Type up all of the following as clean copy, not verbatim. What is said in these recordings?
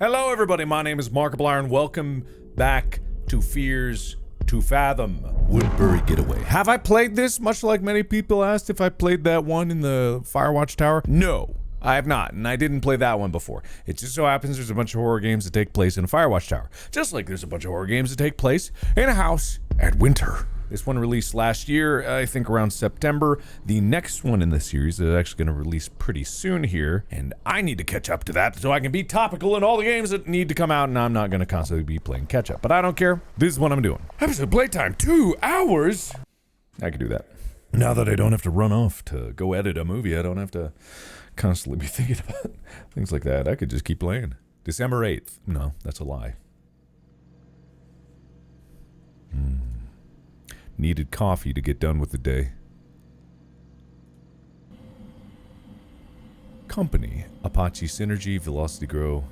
Hello everybody, my name is Markiplier and welcome back to Fears to Fathom, Woodbury Getaway. Have I played this, much like many people asked if I played that one in the Firewatch Tower? No, I have not, and I didn't play that one before. It just so happens there's a bunch of horror games that take place in a Firewatch Tower, just like there's a bunch of horror games that take place in a house at winter. This one released last year, I think around September. The next one in the series is actually going to release pretty soon here, and I need to catch up to that so I can be topical in all the games that need to come out, and I'm not going to constantly be playing catch up. But I don't care. This is what I'm doing. Episode playtime, 2 hours? I can do that. Now that I don't have to run off to go edit a movie, I don't have to constantly be thinking about things like that. I could just keep playing. December 8th. No, that's a lie. Needed coffee to get done with the day. Company. Apache Synergy, Velocity Grow.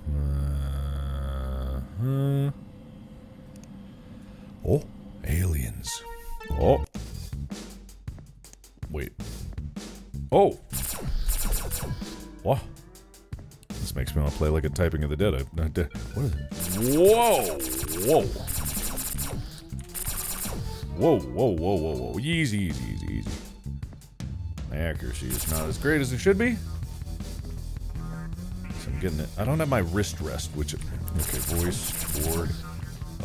Oh, aliens. Oh. Wait. Oh. What? This makes me want to play like a Typing of the Dead. What is it? Whoa! Whoa! Whoa, whoa, whoa, whoa, whoa. Easy, easy, easy, easy. My accuracy is not as great as it should be. So I'm getting it. I don't have my wrist rest, which... Okay, voice, board.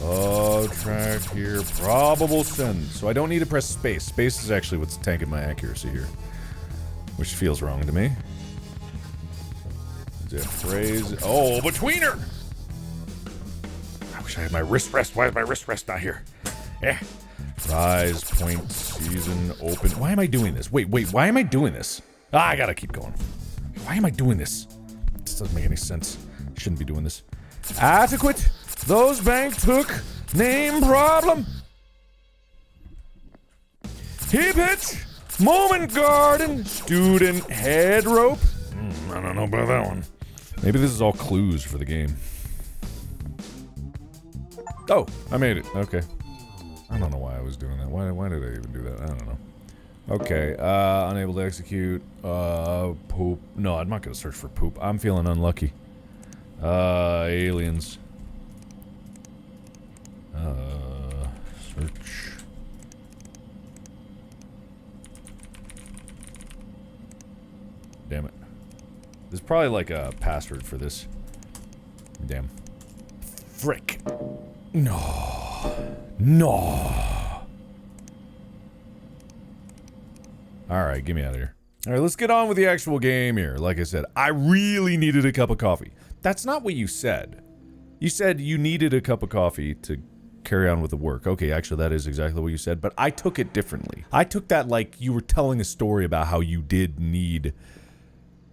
Oh, track here. Probable send. So I don't need to press space. Space is actually what's tanking my accuracy here. Which feels wrong to me. Is it a phrase? Oh, betweener! I wish I had my wrist rest. Why is my wrist rest not here? Eh. Rise, point, season, open. Why am I doing this? Wait, why am I doing this? I gotta keep going. Why am I doing this? This doesn't make any sense. Shouldn't be doing this. Adequate. Those bank took. Name problem. Hip hit. Moment garden. Student head rope. I don't know about that one. Maybe this is all clues for the game. Oh, I made it. Okay. I don't know why I was doing that. Why did I even do that? I don't know. Okay, unable to execute. Poop. No, I'm not gonna search for poop. I'm feeling unlucky. Aliens. Search. Damn it. There's probably like a password for this. Damn. Frick. No. No. Alright, get me out of here. Alright, let's get on with the actual game here. Like I said, I really needed a cup of coffee. That's not what you said. You said you needed a cup of coffee to carry on with the work. Okay, actually that is exactly what you said, but I took it differently. I took that like you were telling a story about how you did need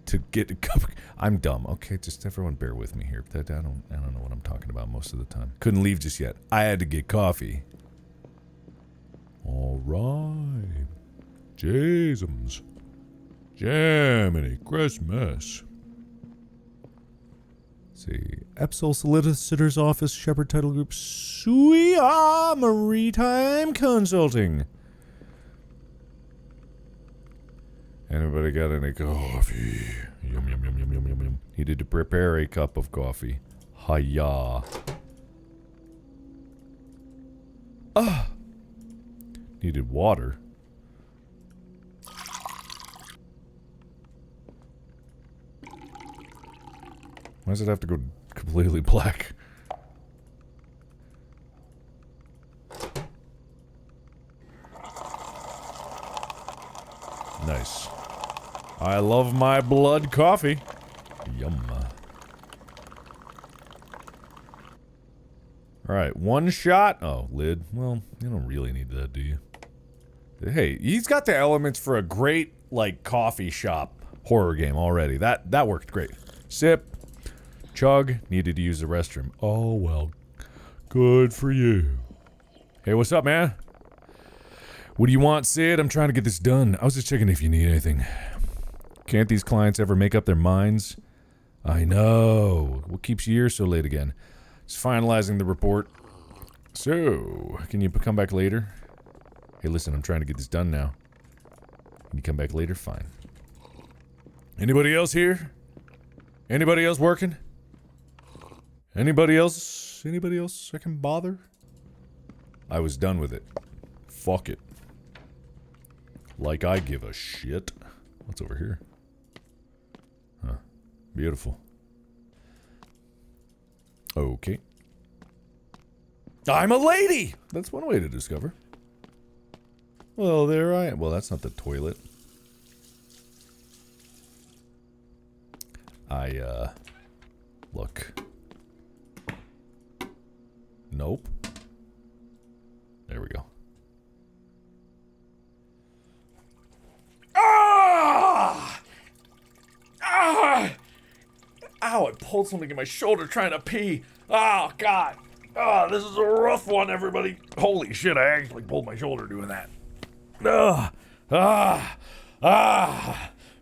to get a cup of... I'm dumb. Okay, just everyone bear with me here. I don't know what I'm talking about most of the time. Couldn't leave just yet. I had to get coffee. Alright. Jasons. Gemini. Christmas. Let's see. Epsol Solicitor's Office, Shepherd Title Group, Suya Maritime Consulting. Anybody got any coffee? Yum, yum, yum, yum, yum, yum, yum. Needed to prepare a cup of coffee. Hiya. Ah. Needed water. Why does it have to go completely black? Nice. I love my blood coffee. Yum. Alright, one shot. Oh, lid. Well, you don't really need that, do you? Hey, he's got the elements for a great, like, coffee shop horror game already. That worked great. Sip. Chug. Needed to use the restroom. Oh, well. Good for you. Hey, what's up, man? What do you want, Sid? I'm trying to get this done. I was just checking if you need anything. Can't these clients ever make up their minds? I know. What keeps you here so late again? Just finalizing the report. So, can you come back later? Hey, listen, I'm trying to get this done now. Can you come back later? Fine. Anybody else here? Anybody else working? Anybody else? Anybody else I can bother? I was done with it. Fuck it. Like I give a shit. What's over here? Huh. Beautiful. Okay. I'm a lady! That's one way to discover. Well, there I am. Well, that's not the toilet. Look. Nope. There we go. Ah! Ah! Ow, I pulled something in my shoulder trying to pee. Oh, God. Oh, this is a rough one, everybody. Holy shit, I actually pulled my shoulder doing that.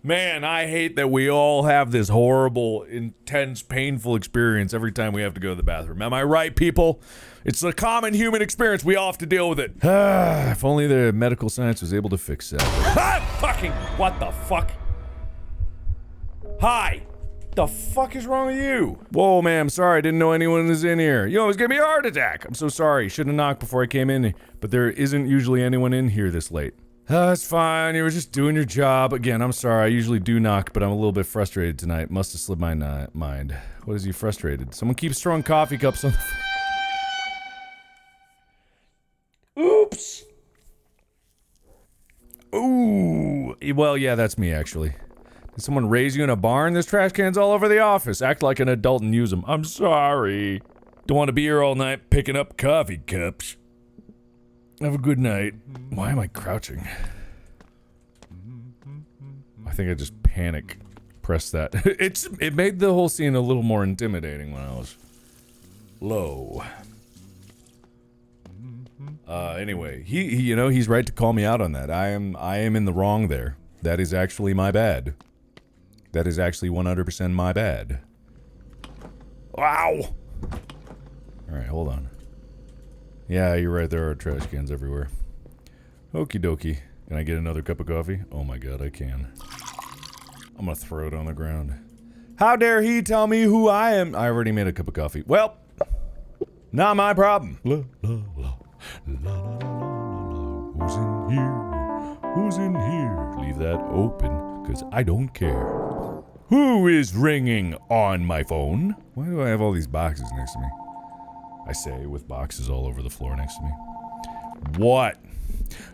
Man, I hate that we all have this horrible, intense, painful experience every time we have to go to the bathroom. Am I right, people? It's a common human experience. We all have to deal with it. If only the medical science was able to fix that. Fucking, what the fuck? Hi. The fuck is wrong with you? Whoa, ma'am, sorry, I didn't know anyone was in here. You almost gave me a heart attack. I'm so sorry. Shouldn't have knocked before I came in, but there isn't usually anyone in here this late. That's fine. You were just doing your job. Again, I'm sorry. I usually do knock, but I'm a little bit frustrated tonight. Must have slipped my mind. What is he frustrated? Someone keeps throwing coffee cups on the Oops. Ooh. Well, yeah, that's me, actually. Did someone raise you in a barn? There's trash cans all over the office. Act like an adult and use them. I'm sorry. Don't want to be here all night picking up coffee cups. Have a good night. Why am I crouching? I think I just panic pressed that. It made the whole scene a little more intimidating when I was low. Anyway, he you know, he's right to call me out on that. I am in the wrong there. That is actually my bad. That is actually 100% my bad. Wow. All right, hold on. Yeah, you're right. There are trash cans everywhere. Okie dokie. Can I get another cup of coffee? Oh my god, I can. I'm gonna throw it on the ground. How dare he tell me who I am? I already made a cup of coffee. Well, not my problem. La, la, la, la, la, la, la, la. Who's in here? Who's in here? Leave that open, because I don't care. Who is ringing on my phone? Why do I have all these boxes next to me? I say, with boxes all over the floor next to me. What?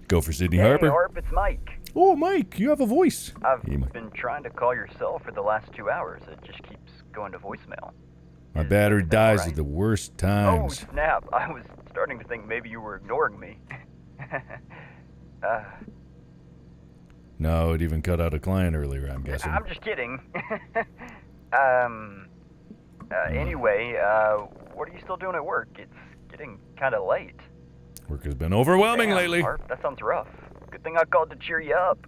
Go for Sydney Harper. Hey, Harp, it's Mike. Oh, Mike, you have a voice. I've been trying to call your cell for the last 2 hours. It just keeps going to voicemail. My battery dies at the worst times. Oh, snap. I was starting to think maybe you were ignoring me. No, it even cut out a client earlier, I'm guessing. I'm just kidding. Anyway, what are you still doing at work? It's getting kind of late. Work has been overwhelming lately. Harp, that sounds rough. Good thing I called to cheer you up.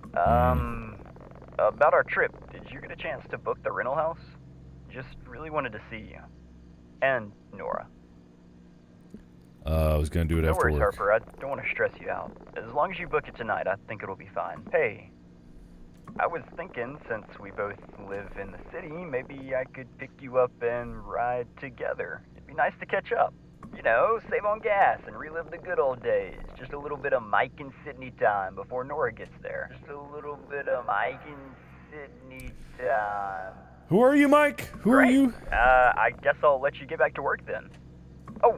About our trip, did you get a chance to book the rental house? Just really wanted to see you. And Nora. I was gonna do it after work. No worries, Harper. I don't want to stress you out. As long as you book it tonight, I think it'll be fine. Hey, I was thinking, since we both live in the city, maybe I could pick you up and ride together. It'd be nice to catch up. You know, save on gas and relive the good old days. Just a little bit of Mike and Sydney time before Nora gets there. Just a little bit of Mike and Sydney time. Who are you, Mike? Who are you? I guess I'll let you get back to work then. Oh,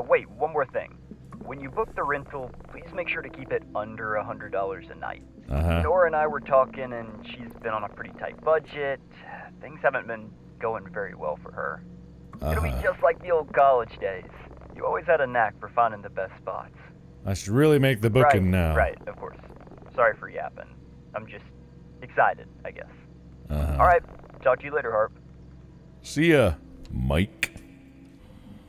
wait, one more thing. When you book the rental, please make sure to keep it under $100 a night. Nora and I were talking, and she's been on a pretty tight budget. Things haven't been going very well for her. It'll be just like the old college days. You always had a knack for finding the best spots. I should really make the booking now. Right, of course. Sorry for yapping. I'm just excited, I guess. Alright, talk to you later, Harp. See ya, Mike.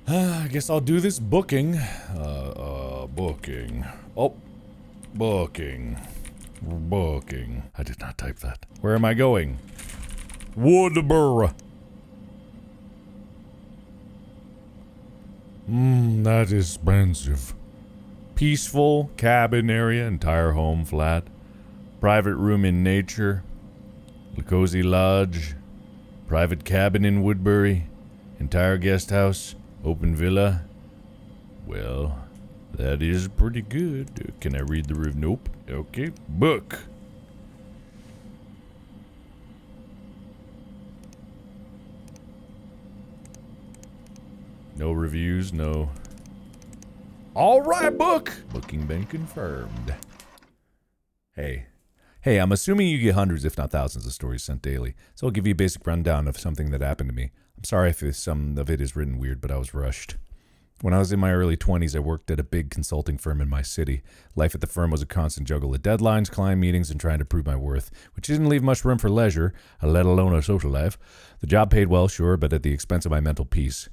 I guess I'll do this booking. Booking. Oh, booking. Booking. I did not type that. Where am I going? Woodbury. That is expensive. Peaceful cabin area, entire home flat. Private room in nature. La Cozy Lodge. Private cabin in Woodbury. Entire guest house, open villa. Well, that is pretty good. Can I read the review? Nope. Okay. Book. No reviews, no. Alright, book! Booking been confirmed. Hey, I'm assuming you get hundreds, if not thousands, of stories sent daily, so I'll give you a basic rundown of something that happened to me. I'm sorry if some of it is written weird, but I was rushed. When I was in my early 20s, I worked at a big consulting firm in my city. Life at the firm was a constant juggle of deadlines, client meetings, and trying to prove my worth, which didn't leave much room for leisure, let alone a social life. The job paid well, sure, but at the expense of my mental peace.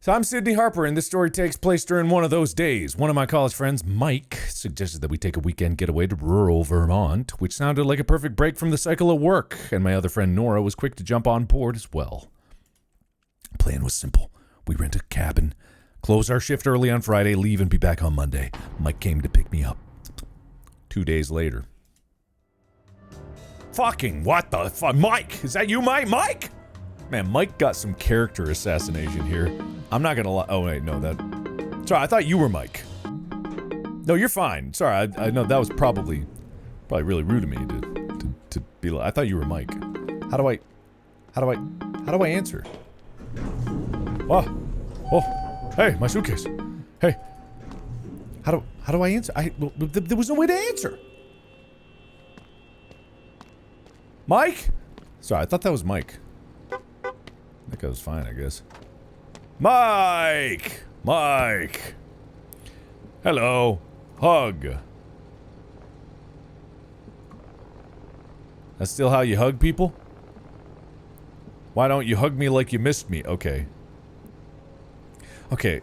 So I'm Sydney Harper, and this story takes place during one of those days. One of my college friends, Mike, suggested that we take a weekend getaway to rural Vermont, which sounded like a perfect break from the cycle of work, and my other friend Nora was quick to jump on board as well. The plan was simple. We rent a cabin, close our shift early on Friday, leave and be back on Monday. Mike came to pick me up. 2 days later. Fucking what the fuck? Mike! Is that you, Mike? Mike? Man, Mike got some character assassination here. I'm not gonna lie. Oh, wait, no, that... Sorry, I thought you were Mike. No, you're fine. Sorry, I know that was probably really rude of me to be like... I thought you were Mike. How do I answer? Oh, hey, my suitcase. Hey, how do I answer? There was no way to answer. Mike? Sorry, I thought that was Mike. I think I was fine, I guess. Mike! Hello. Hug. That's still how you hug people? Why don't you hug me like you missed me? Okay. Okay.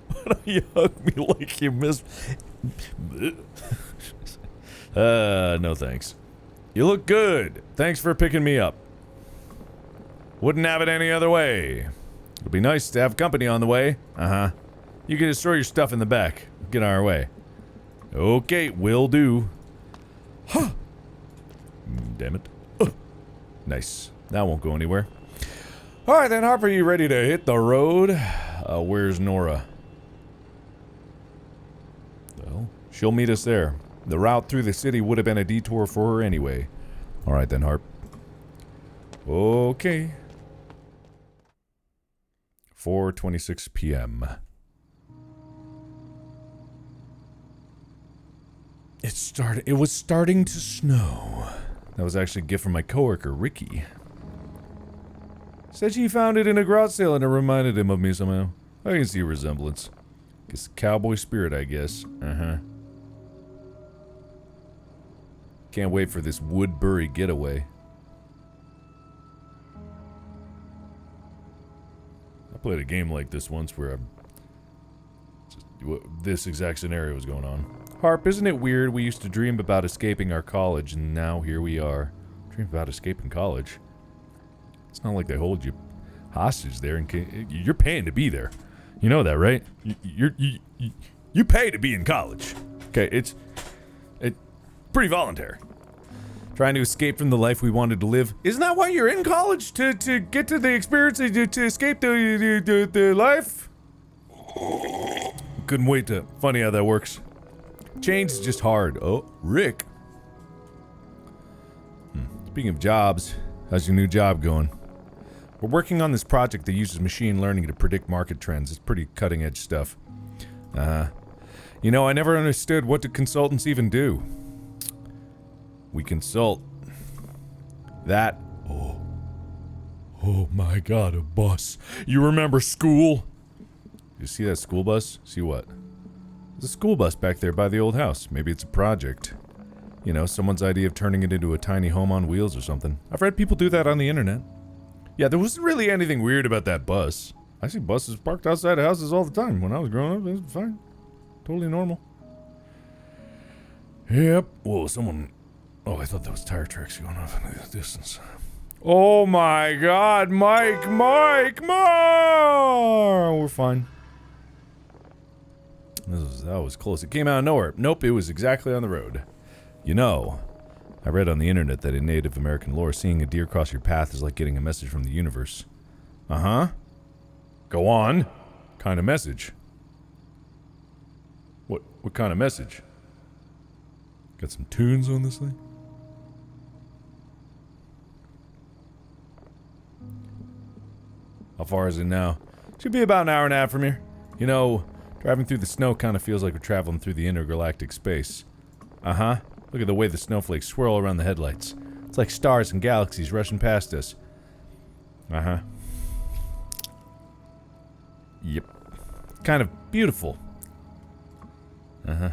Why don't you hug me like you missed me? No thanks. You look good. Thanks for picking me up. Wouldn't have it any other way. It'll be nice to have company on the way. Uh-huh. You can just throw your stuff in the back. Get on our way. Okay, will do. Huh. Damn it. Nice. That won't go anywhere. Alright then, Harper, you ready to hit the road? Where's Nora? Well, she'll meet us there. The route through the city would have been a detour for her anyway. Alright then, Harp. Okay. 4:26 p.m. It was starting to snow. That was actually a gift from my coworker, Ricky. Said she found it in a garage sale and it reminded him of me somehow. I can see a resemblance. It's cowboy spirit, I guess. Uh-huh. Can't wait for this Woodbury Getaway. I played a game like this once where this exact scenario was going on. Harp, isn't it weird? We used to dream about escaping our college, and now here we are. Dream about escaping college. It's not like they hold you hostage there, and you're paying to be there. You know that, right? You pay to be in college. Okay, it's pretty voluntary. Trying to escape from the life we wanted to live. Isn't that why you're in college? To get to the experience, to escape the life? Couldn't wait to... Funny how that works. Change is just hard. Oh, Rick. Speaking of jobs, how's your new job going? We're working on this project that uses machine learning to predict market trends. It's pretty cutting edge stuff. You know, I never understood what do consultants even do. We consult. That. Oh my god, a bus. You remember school? You see that school bus? See what? There's a school bus back there by the old house. Maybe it's a project. You know, someone's idea of turning it into a tiny home on wheels or something. I've read people do that on the internet. Yeah, there wasn't really anything weird about that bus. I see buses parked outside houses all the time. When I was growing up, it was fine. Totally normal. Yep. Whoa, someone... Oh, I thought that was tire tracks going off in the distance. Oh my god, Mike! We're fine. That was close. It came out of nowhere. Nope, it was exactly on the road. You know, I read on the internet that in Native American lore, seeing a deer cross your path is like getting a message from the universe. Uh-huh. Go on. Kind of message? What kind of message? Got some tunes on this thing? How far is it now? Should be about an hour and a half from here. You know, driving through the snow kind of feels like we're traveling through the intergalactic space. Uh-huh. Look at the way the snowflakes swirl around the headlights. It's like stars and galaxies rushing past us. Uh-huh. Yep. Kind of beautiful. Uh-huh.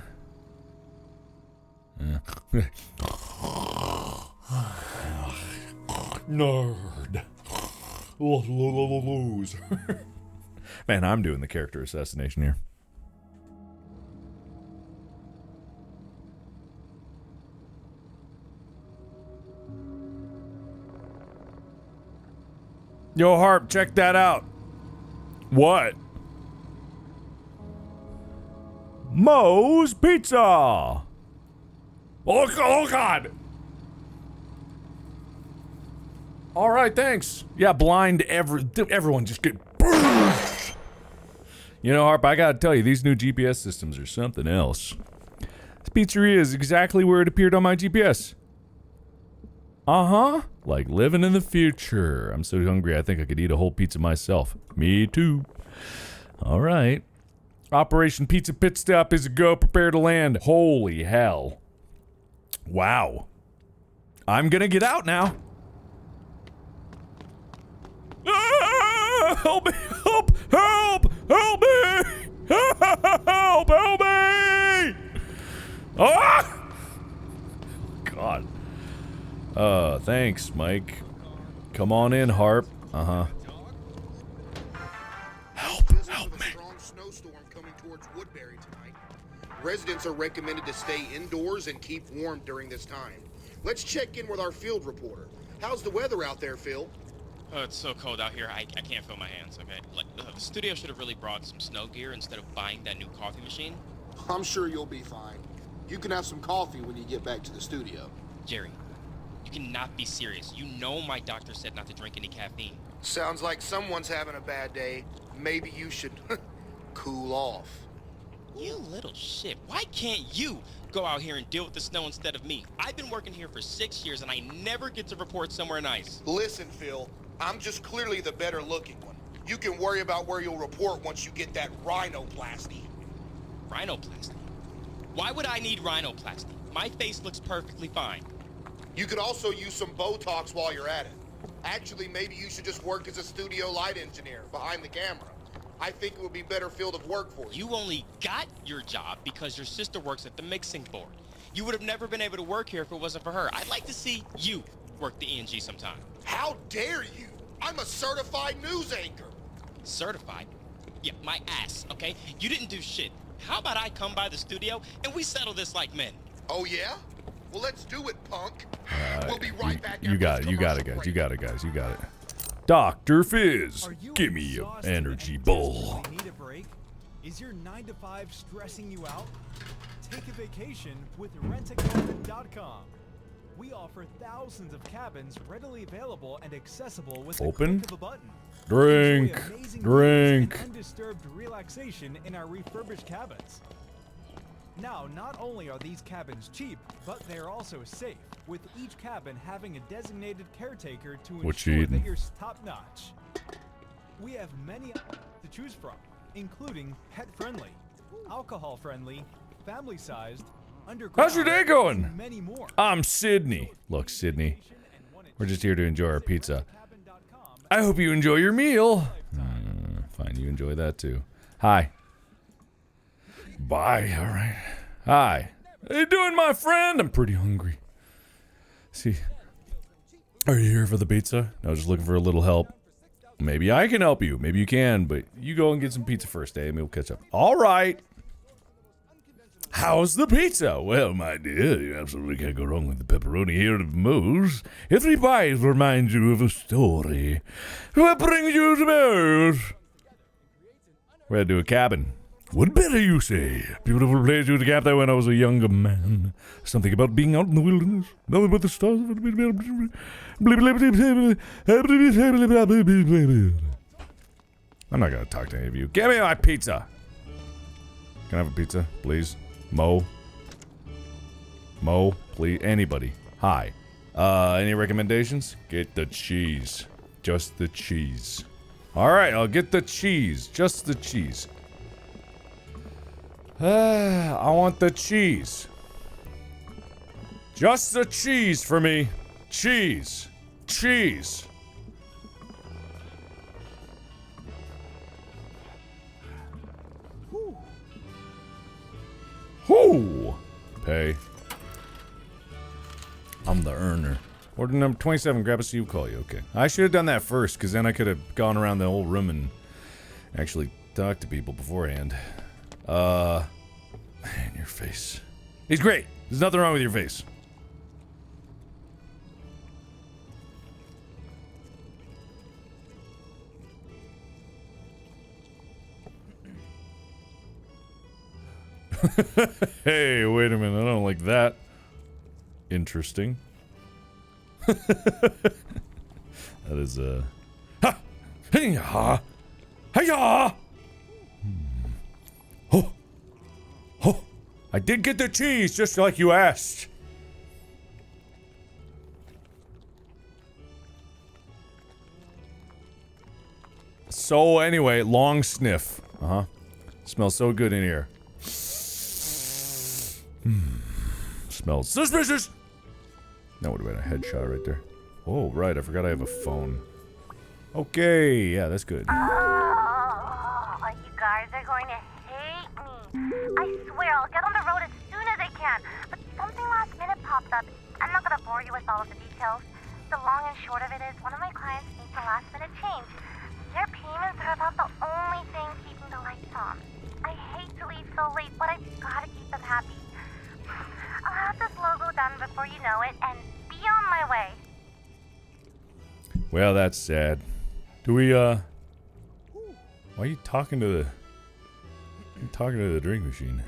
Nerd. Loser. Man, I'm doing the character assassination here. Yo, Harp, check that out. What? Moe's Pizza! Oh God! Alright, thanks. Yeah, blind everyone just get... You know, Harp, I gotta tell you, these new GPS systems are something else. This pizzeria is exactly where it appeared on my GPS. Uh-huh. Like living in the future. I'm so hungry I think I could eat a whole pizza myself. Me too. Alright. Operation Pizza Pit Stop is a go. Prepare to land. Holy hell. Wow. I'm gonna get out now. Ah, help me! Help! Help! Help me! Help! Help me! Ah! God. Thanks, Mike. Come on in, Harp. Uh-huh. Help me. Strong snowstorm coming towards Woodbury tonight. Residents are recommended to stay indoors and keep warm during this time. Let's check in with our field reporter. How's the weather out there, Phil? Oh, it's so cold out here, I can't feel my hands, okay? Like, the studio should have really brought some snow gear instead of buying that new coffee machine. I'm sure you'll be fine. You can have some coffee when you get back to the studio. Jerry, you cannot be serious. You know my doctor said not to drink any caffeine. Sounds like someone's having a bad day. Maybe you should cool off. You little shit. Why can't you go out here and deal with the snow instead of me? I've been working here for 6 years and I never get to report somewhere nice. Listen, Phil, I'm just clearly the better looking one. You can worry about where you'll report once you get that rhinoplasty. Rhinoplasty? Why would I need rhinoplasty? My face looks perfectly fine. You could also use some Botox while you're at it. Actually, maybe you should just work as a studio light engineer behind the camera. I think it would be better field of work for you. You only got your job because your sister works at the mixing board. You would have never been able to work here if it wasn't for her. I'd like to see you work the ENG sometime. How dare you? I'm a certified news anchor. Certified? Yeah, my ass, okay? You didn't do shit. How about I come by the studio and we settle this like men? Oh, yeah? Well, let's do it, punk. We'll be right back. You got it, guys. You got it, guys. You got it. Dr. Fizz, give me an energy bowl. Need a break? Is your 9-to-5 stressing you out? Take a vacation with rentacabin.com. We offer thousands of cabins readily available and accessible with the click of a button. Drink. Enjoy amazing Drink. views and undisturbed relaxation in our refurbished cabins. Now, not only are these cabins cheap, but they're also safe, with each cabin having a designated caretaker to ensure that you're top-notch. We have many to choose from, including pet-friendly, alcohol-friendly, family-sized, underground, How's your day going? and many more. I'm Sydney. Look, Sydney, we're just here to enjoy our pizza. I hope you enjoy your meal. Fine, you enjoy that too. Hi. Bye, alright. Hi. How you doing, my friend? I'm pretty hungry. See, are you here for the pizza? I was just looking for a little help. Maybe I can help you. Maybe you can, but you go and get some pizza first, eh? Maybe we'll catch up. Alright. How's the pizza? Well, my dear, you absolutely can't go wrong with the pepperoni here at Moe's. Every bite reminds you of a story. What brings you to Moe's? We're headed to a cabin. Woodbury, you say? Beautiful place to camp there when I was a younger man. Something about being out in the wilderness. Nothing but the stars. I'm not gonna talk to any of you. Give me my pizza. Can I have a pizza, please? Mo, please. Anybody. Hi. Any recommendations? Get the cheese. Just the cheese. Alright, I'll get the cheese. Just the cheese. I want the cheese. Just the cheese for me. Cheese. Cheese. Whoo! Pay. I'm the earner. Order number 27, grab a seat, we'll call you. Okay. I should have done that first, because then I could have gone around the whole room and actually talked to people beforehand. Man, your face. He's great. There's nothing wrong with your face. Hey, wait a minute. I don't like that. Interesting. That is, Ha! Hey-ya! Hey-ya! Oh! Oh! I did get the cheese, just like you asked. So, anyway, long sniff. Uh-huh. Smells so good in here. Smells suspicious! That would have been a headshot right there. Oh, right, I forgot I have a phone. Okay, yeah, that's good. Oh, you guys are going to hate me. I swear I'll get on the road as soon as I can. But something last minute popped up. I'm not going to bore you with all of the details. The long and short of it is one of my clients needs a last minute change. Their payments are about the only thing keeping the lights on. I hate to leave so late, but I've got to keep them happy. I'll have this logo done before you know it, and be on my way. Well, that's sad. Do we, Why are you talking to the... You're talking to the drink machine?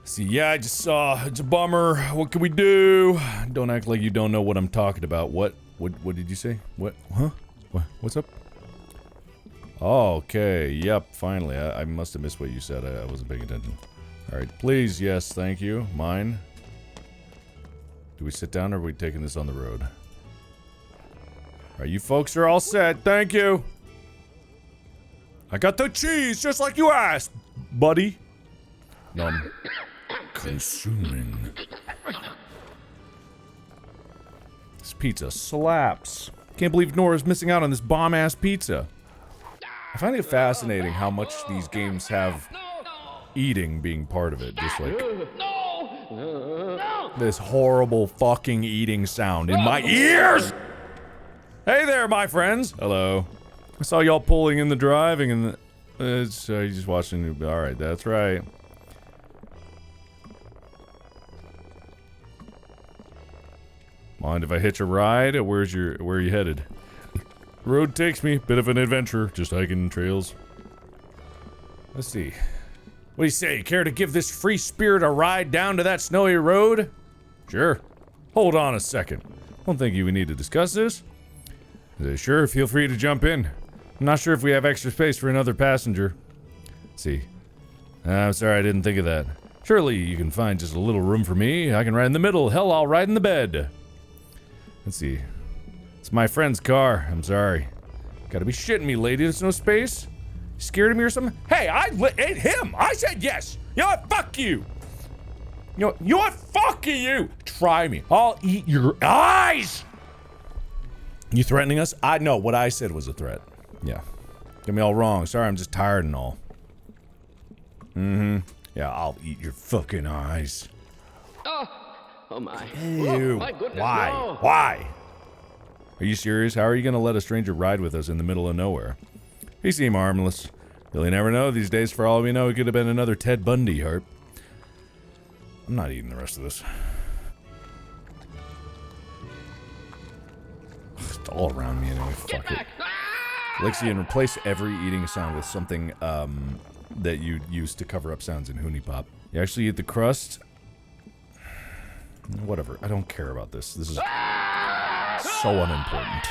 See, yeah, I just saw. It's a bummer. What can we do? Don't act like you don't know what I'm talking about. What did you say? What? Huh? What's up? Oh, okay. Yep, finally. I must have missed what you said. I wasn't paying attention. Alright, please, yes, thank you. Mine. Do we sit down or are we taking this on the road? Alright, you folks are all set. Thank you. I got the cheese just like you asked, buddy. None. Consuming. This pizza slaps. Can't believe Nora's missing out on this bomb-ass pizza. I find it fascinating how much these games have eating being part of it. Just like this horrible fucking eating sound in my ears! Hey there, my friends! Hello. I saw y'all pulling in the driving and you're just watching. Alright, that's right. Mind if I hitch a ride? Where are you headed? Road takes me, bit of an adventure, just hiking trails. Let's see. What do you say? Care to give this free spirit a ride down to that snowy road? Sure. Hold on a second. Don't think you would need to discuss this. Sure, feel free to jump in. I'm not sure if we have extra space for another passenger. Let's see. I'm sorry, I didn't think of that. Surely you can find just a little room for me. I can ride in the middle. Hell, I'll ride in the bed. Let's see. It's my friend's car. I'm sorry. Gotta be shitting me, lady. There's no space? Scared of me or something? Hey, ate him! I said yes! You know what? Fuck you! You know what? Fuck you! Try me. I'll eat your eyes! You threatening us? No, what I said was a threat. Yeah. Get me all wrong. Sorry, I'm just tired and all. Mm-hmm. Yeah, I'll eat your fucking eyes. Oh my. Ew. Oh, my goodness, Why? no. Why? Are you serious? How are you gonna let a stranger ride with us in the middle of nowhere? He seemed harmless. Really never know these days. For all we know, he could have been another Ted Bundy, Harp. I'm not eating the rest of this. It's all around me anyway. Fuck it. Lexi, and replace every eating sound with something that you use to cover up sounds in Hoonie Pop. You actually eat the crust. Whatever. I don't care about this. This is so unimportant.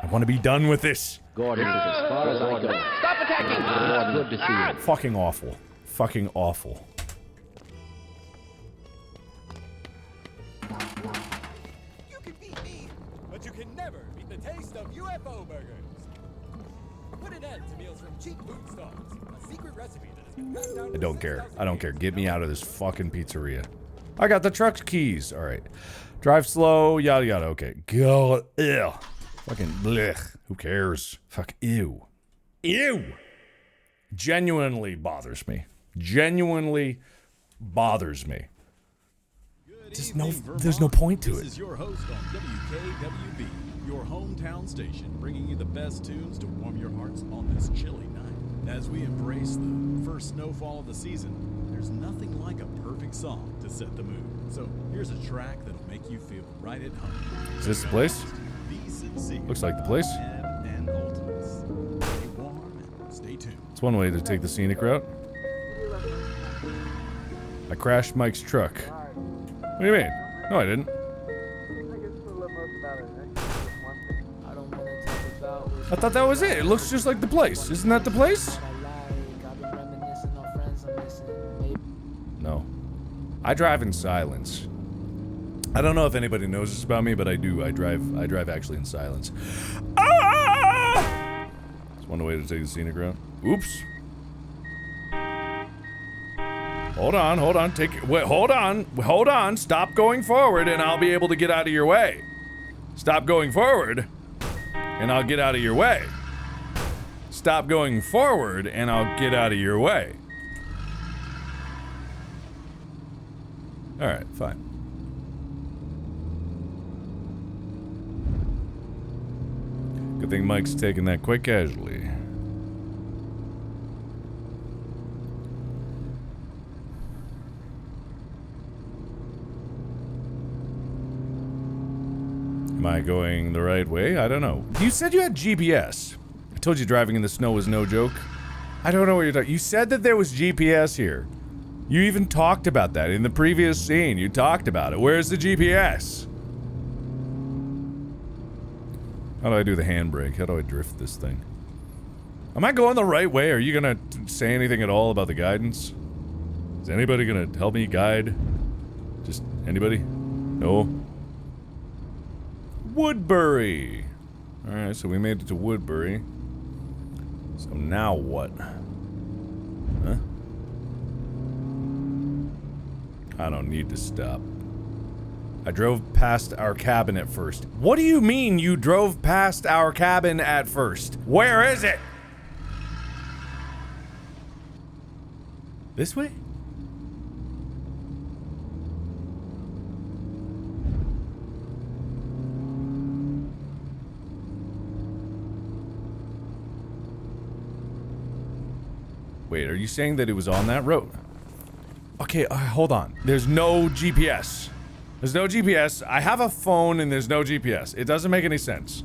I want to be done with this. Gordon is as far as I go. Stop attacking! Good to see you. Fucking awful. Fucking awful. You can beat me, but you can never beat the taste of UFO burgers. Put an end to meals from cheap food stalls. A secret recipe that has been passed down. I don't care. I don't care. Get me out of this fucking pizzeria. I got the truck keys. All right. Drive slow. Yada yada. Okay. Go. Ew. Fucking blech. Who cares? Fuck. Ew. Ew. Genuinely bothers me. Genuinely bothers me. There's no point to it. This is your host on WKWB, your hometown station, bringing you the best tunes to warm your hearts on this chilly night. As we embrace the first snowfall of the season, there's nothing like a perfect song to set the mood. So here's a track that'll make you feel right at home. Is this the place? Be sincere. Looks like the place. And ultimates. Stay warm and stay tuned. It's one way to take the scenic route. I crashed Mike's truck. What do you mean? No, I didn't. I thought that was it. It looks just like the place. Isn't that the place? No. I drive in silence. I don't know if anybody knows this about me, but I do. I drive actually in silence. Ah! It's one way to take the scenic route. Oops. Hold on, wait, hold on, stop going forward and I'll be able to get out of your way. Stop going forward and I'll get out of your way. Stop going forward and I'll get out of your way. Alright, fine. Good thing Mike's taking that quite casually. Am I going the right way? I don't know. You said you had GPS. I told you driving in the snow was no joke. I don't know what you're talking. You said that there was GPS here. You even talked about that in the previous scene. You talked about it. Where's the GPS? How do I do the handbrake? How do I drift this thing? Am I going the right way? Are you gonna say anything at all about the guidance? Is anybody gonna help me guide? Just anybody? No? Woodbury! Alright, so we made it to Woodbury. So now what? Huh? I don't need to stop. I drove past our cabin at first. What do you mean you drove past our cabin at first? Where is it? This way? Wait, are you saying that it was on that road? Okay, hold on. There's no GPS. There's no GPS. I have a phone and there's no GPS. It doesn't make any sense.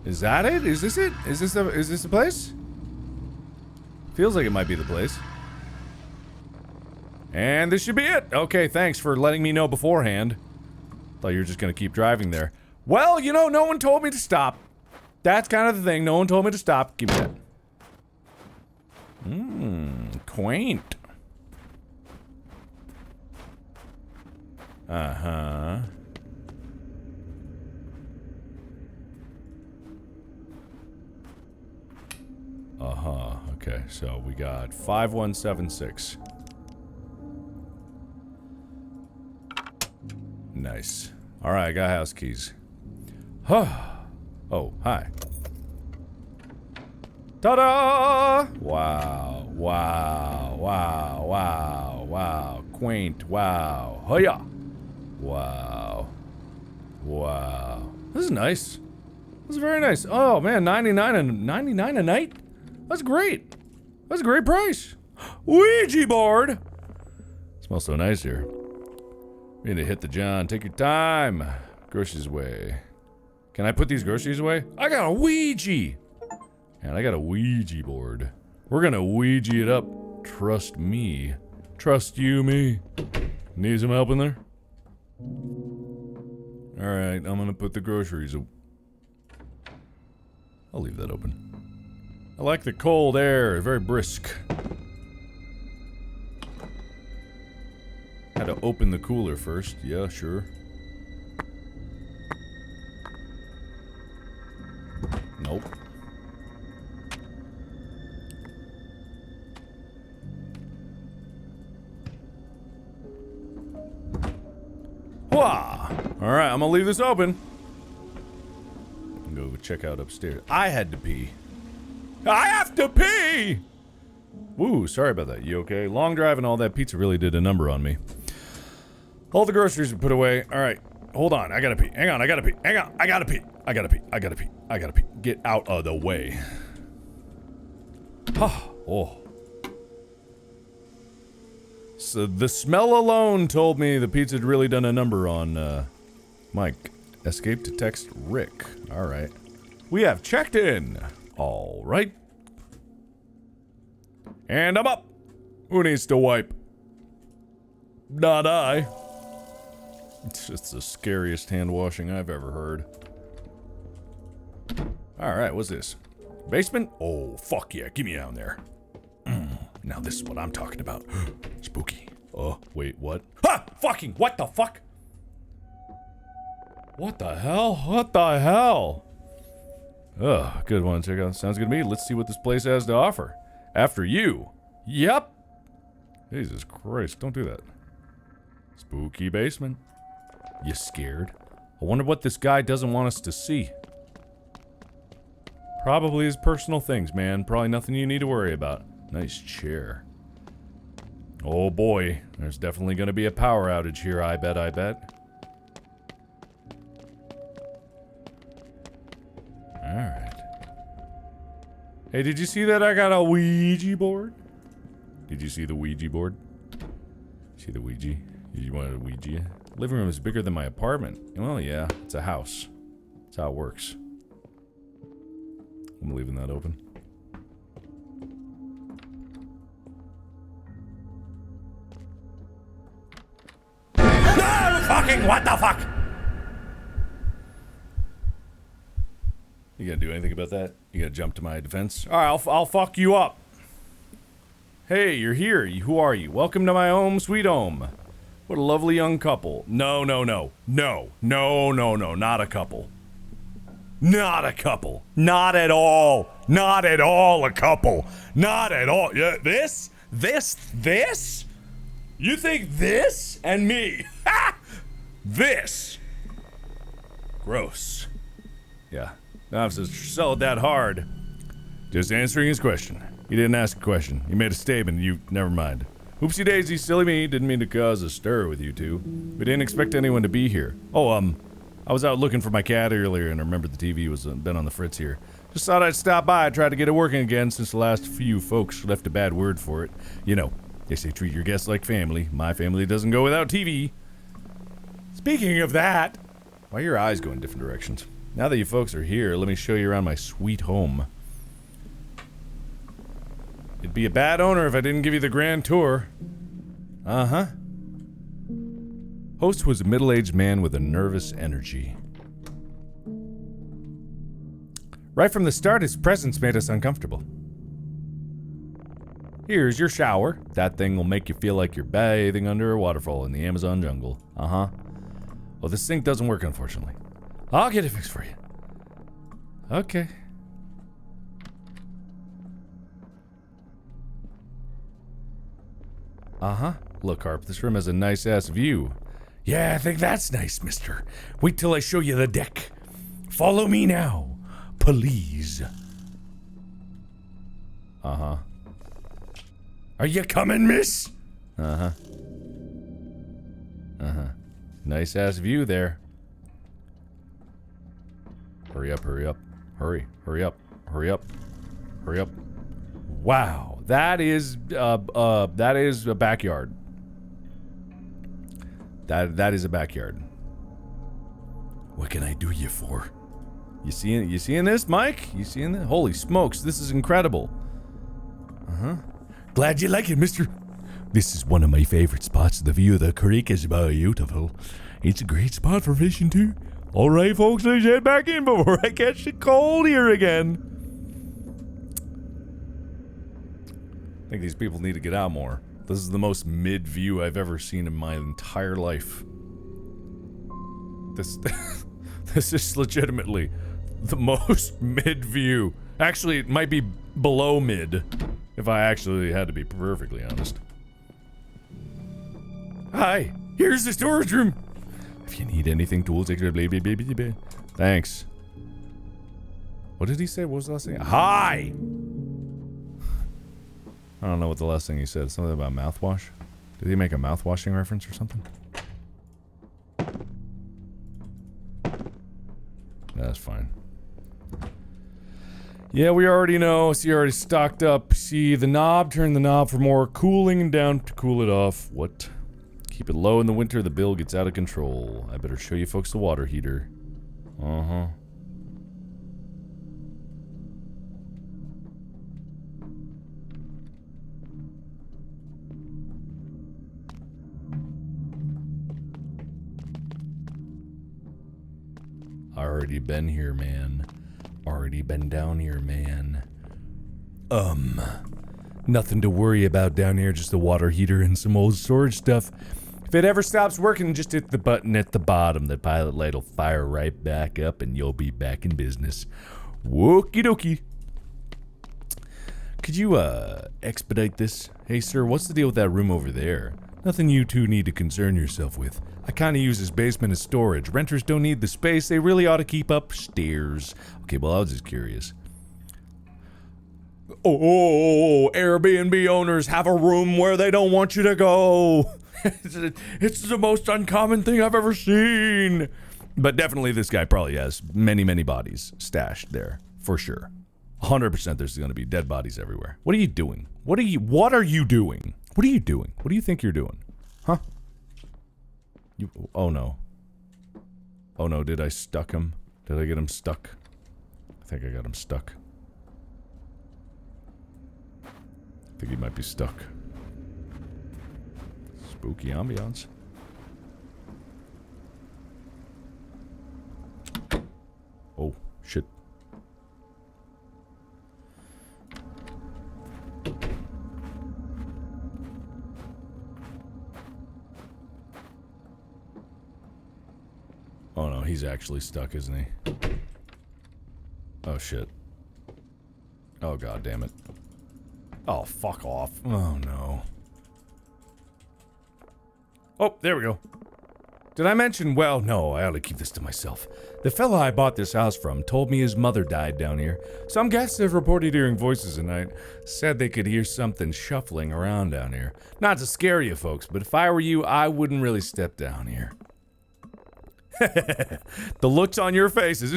Is that it? Is this it? Is this the place? Feels like it might be the place. And this should be it. Okay, thanks for letting me know beforehand. Thought you were just gonna keep driving there. Well, you know, no one told me to stop. That's kind of the thing. No one told me to stop. Give me that. Quaint. Uh-huh. Uh-huh. Okay, so we got 5176. Nice. Alright, I got house keys. Huh. Oh, hi. Ta-da! Wow, wow, wow, wow, wow. Quaint, wow. Hiya! Wow. Wow. This is nice. This is very nice. Oh man, 99 a night? That's great. That's a great price. Ouija board! Smells so nice here. We need to hit the John. Take your time. Groceries away. Can I put these groceries away? I got a Ouija! And I got a Ouija board. We're gonna Ouija it up. Trust me. Trust you, me. Need some help in there? Alright, I'm gonna put the groceries away. I'll leave that open. I like the cold air, very brisk. Had to open the cooler first. Yeah, sure. Nope. Wah! Alright, I'm gonna leave this open. Go check out upstairs. I had to pee. I have to pee! Woo, sorry about that. You okay? Long drive and all that pizza really did a number on me. All the groceries are put away. Alright, hold on. I gotta pee. Hang on, I gotta pee. Hang on, I gotta pee. I gotta pee. I gotta pee. I gotta pee. Get out of the way. Oh. So the smell alone told me the pizza had really done a number on, Mike. Escape to text Rick. Alright. We have checked in. Alright. And I'm up. Who needs to wipe? Not I. It's the scariest hand washing I've ever heard. Alright, what's this? Basement? Oh, fuck yeah, get me down there. Now this is what I'm talking about. Spooky. Oh, wait, what? Ha! Fucking, what the fuck? What the hell? What the hell? Ugh, good one. Check out. Sounds good to me. Let's see what this place has to offer. After you. Yep. Jesus Christ, don't do that. Spooky basement. You scared? I wonder what this guy doesn't want us to see. Probably his personal things, man. Probably nothing you need to worry about. Nice chair. Oh boy, there's definitely gonna be a power outage here, I bet. Alright. Hey, did you see that I got a Ouija board? Did you see the Ouija board? See the Ouija? Did you want a Ouija? Living room is bigger than my apartment. Well, yeah, it's a house. That's how it works. I'm leaving that open. No! Fucking what the fuck? You gonna do anything about that? You gonna jump to my defense? Alright, I'll fuck you up. Hey, you're here. Who are you? Welcome to my home, sweet home. What a lovely young couple. No, not a couple. Not a couple. Not at all. Not at all a couple. Not at all. Yeah, this? You think this and me? Ha! This. Gross. Yeah. Not if it's sell it that hard. Just answering his question. He didn't ask a question. He made a statement. Never mind. Oopsie daisy, silly me. Didn't mean to cause a stir with you two. We didn't expect anyone to be here. Oh, I was out looking for my cat earlier and I remembered the TV was been on the fritz here. Just thought I'd stop by, try to get it working again since the last few folks left a bad word for it. You know, they say treat your guests like family. My family doesn't go without TV. Speaking of that, why are your eyes going different directions? Now that you folks are here, let me show you around my sweet home. It'd be a bad owner if I didn't give you the grand tour. Uh-huh. Host was a middle-aged man with a nervous energy. Right from the start, his presence made us uncomfortable. Here's your shower. That thing will make you feel like you're bathing under a waterfall in the Amazon jungle. Uh-huh. Well, this sink doesn't work, unfortunately. I'll get it fixed for you. Okay. Uh-huh. Look, Carp, this room has a nice-ass view. Yeah, I think that's nice, mister. Wait till I show you the deck. Follow me now, please. Uh-huh. Are you coming, miss? Uh-huh. Uh-huh. Nice-ass view there. Hurry up, hurry up. Hurry up, hurry up. Hurry up. Wow, that is a backyard. That is a backyard. What can I do you for? You seeing this, Mike? You seeing that? Holy smokes, this is incredible. Glad you like it, mister. This is one of my favorite spots. The view of the creek is beautiful. It's a great spot for fishing, too. All right, folks, let's head back in before I catch the cold here again. I think these people need to get out more. This is the most mid view I've ever seen in my entire life. This is legitimately the most mid view. Actually, it might be below mid, if I actually had to be perfectly honest. Hi, here's the storage room. If you need anything, tools, extra, blah, blah, blah, blah, blah. Thanks. What did he say? What was the last thing? Hi! I don't know what the last thing he said. Something about mouthwash? Did he make a mouthwashing reference or something? That's fine. Yeah, we already know. See, already stocked up. See the knob, turn the knob for more cooling and down to cool it off. What? Keep it low in the winter, the bill gets out of control. I better show you folks the water heater. Uh-huh. Already been here, man. Already been down here, man. Nothing to worry about down here, just the water heater and some old storage stuff. If it ever stops working, just hit the button at the bottom. The pilot light will fire right back up and you'll be back in business. Okie dokie. Could you, expedite this? Hey, sir, what's the deal with that room over there? Nothing you two need to concern yourself with. I kinda use this basement as storage. Renters don't need the space. They really ought to keep upstairs. Okay, well, I was just curious. Oh, Airbnb owners have a room where they don't want you to go. It's the most uncommon thing I've ever seen. But definitely this guy probably has many, many bodies stashed there. For sure. 100% there's gonna be dead bodies everywhere. What are you doing? What are you doing? What are you doing? What do you think you're doing? Huh? Oh no. Oh no, did I stuck him? Did I get him stuck? I think I got him stuck. I think he might be stuck. Spooky ambiance. Oh, shit. Oh no, he's actually stuck, isn't he? Oh shit. Oh god damn it. Oh, fuck off. Oh no. Oh, there we go. Did I mention? Well, no, I ought to keep this to myself. The fella I bought this house from told me his mother died down here. Some guests have reported hearing voices at night. Said they could hear something shuffling around down here. Not to scare you folks, but if I were you, I wouldn't really step down here. The looks on your faces.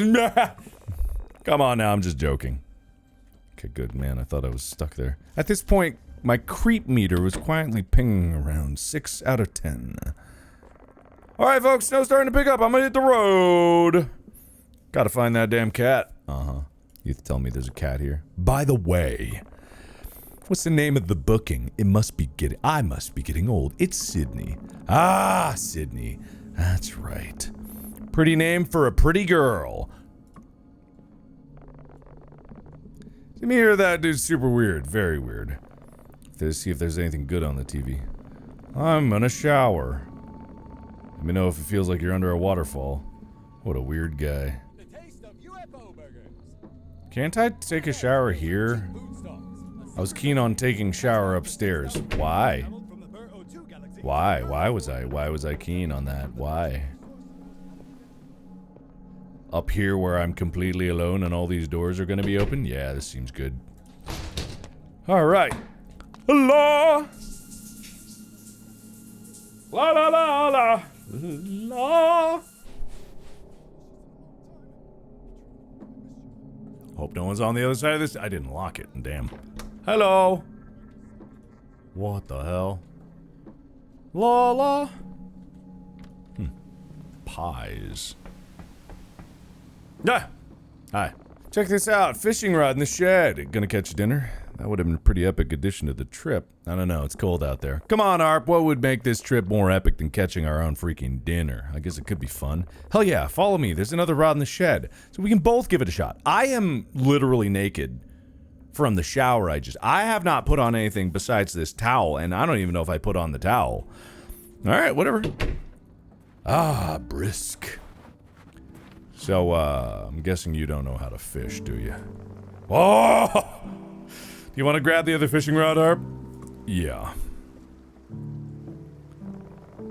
Come on now, I'm just joking. Okay, good, man. I thought I was stuck there. At this point, my creep meter was quietly pinging around 6 out of 10. Alright, folks, snow's starting to pick up. I'm gonna hit the road. Gotta find that damn cat. Uh-huh. You tell me there's a cat here. By the way, what's the name of the booking? I must be getting old. It's Sydney. Ah, Sydney. That's right. Pretty name for a pretty girl. To me, hear that dude's super weird. Very weird. Let's see if there's anything good on the TV. I'm gonna shower. Let me know if it feels like you're under a waterfall. What a weird guy. Can't I take a shower here? I was keen on taking shower upstairs. Why? Why? Why was I keen on that? Why? Up here where I'm completely alone and all these doors are gonna be open? Yeah, this seems good. Alright. La! La la la la! La! Hope no one's on the other side of this. I didn't lock it, damn. Hello! What the hell? La la! Pies. Yeah. Hi. Check this out. Fishing rod in the shed. Gonna catch you dinner? That would have been a pretty epic addition to the trip. I don't know. It's cold out there. Come on, Arp. What would make this trip more epic than catching our own freaking dinner? I guess it could be fun. Hell yeah. Follow me. There's another rod in the shed. So we can both give it a shot. I am literally naked from the shower I have not put on anything besides this towel, and I don't even know if I put on the towel. Alright, whatever. Ah, brisk. So, I'm guessing you don't know how to fish, do you? Oh! Do you want to grab the other fishing rod, Arp? Yeah.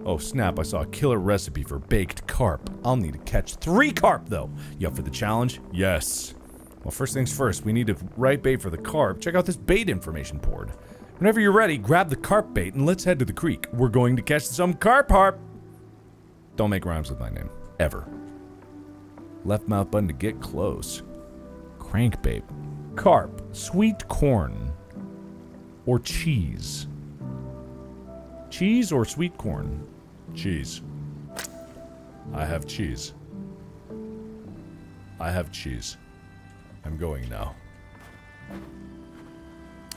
Oh, snap, I saw a killer recipe for baked carp. I'll need to catch 3 carp, though. You up for the challenge? Yes. Well, first things first, we need to right bait for the carp. Check out this bait information board. Whenever you're ready, grab the carp bait and let's head to the creek. We're going to catch some carp harp. Don't make rhymes with my name. Ever. Left mouth button to get close. Crankbait. Carp. Sweet corn. Or cheese. Cheese or sweet corn? Cheese. I have cheese. I have cheese. I'm going now.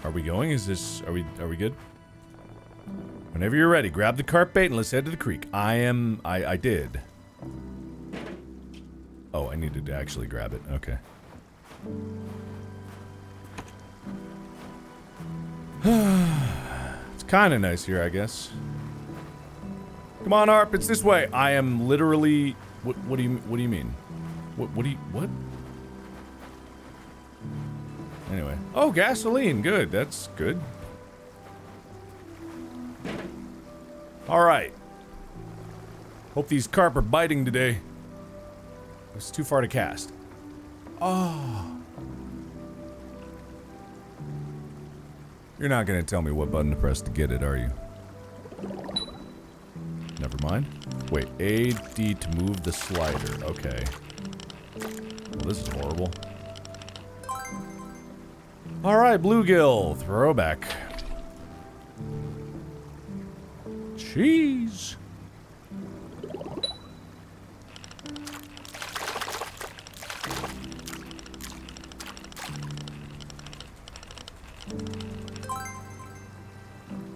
Are we going? Is this... Are we good? Whenever you're ready, grab the carp bait and let's head to the creek. I did. Oh, I needed to actually grab it. Okay. It's kind of nice here, I guess. Come on, Arp, it's this way. I am literally... What do you mean? What? Anyway. Oh, gasoline. Good. That's good. Alright. Hope these carp are biting today. It's too far to cast. Oh. You're not gonna tell me what button to press to get it, are you? Never mind. Wait, A, D to move the slider. Okay. Well, this is horrible. Alright, bluegill. Throwback. Cheese.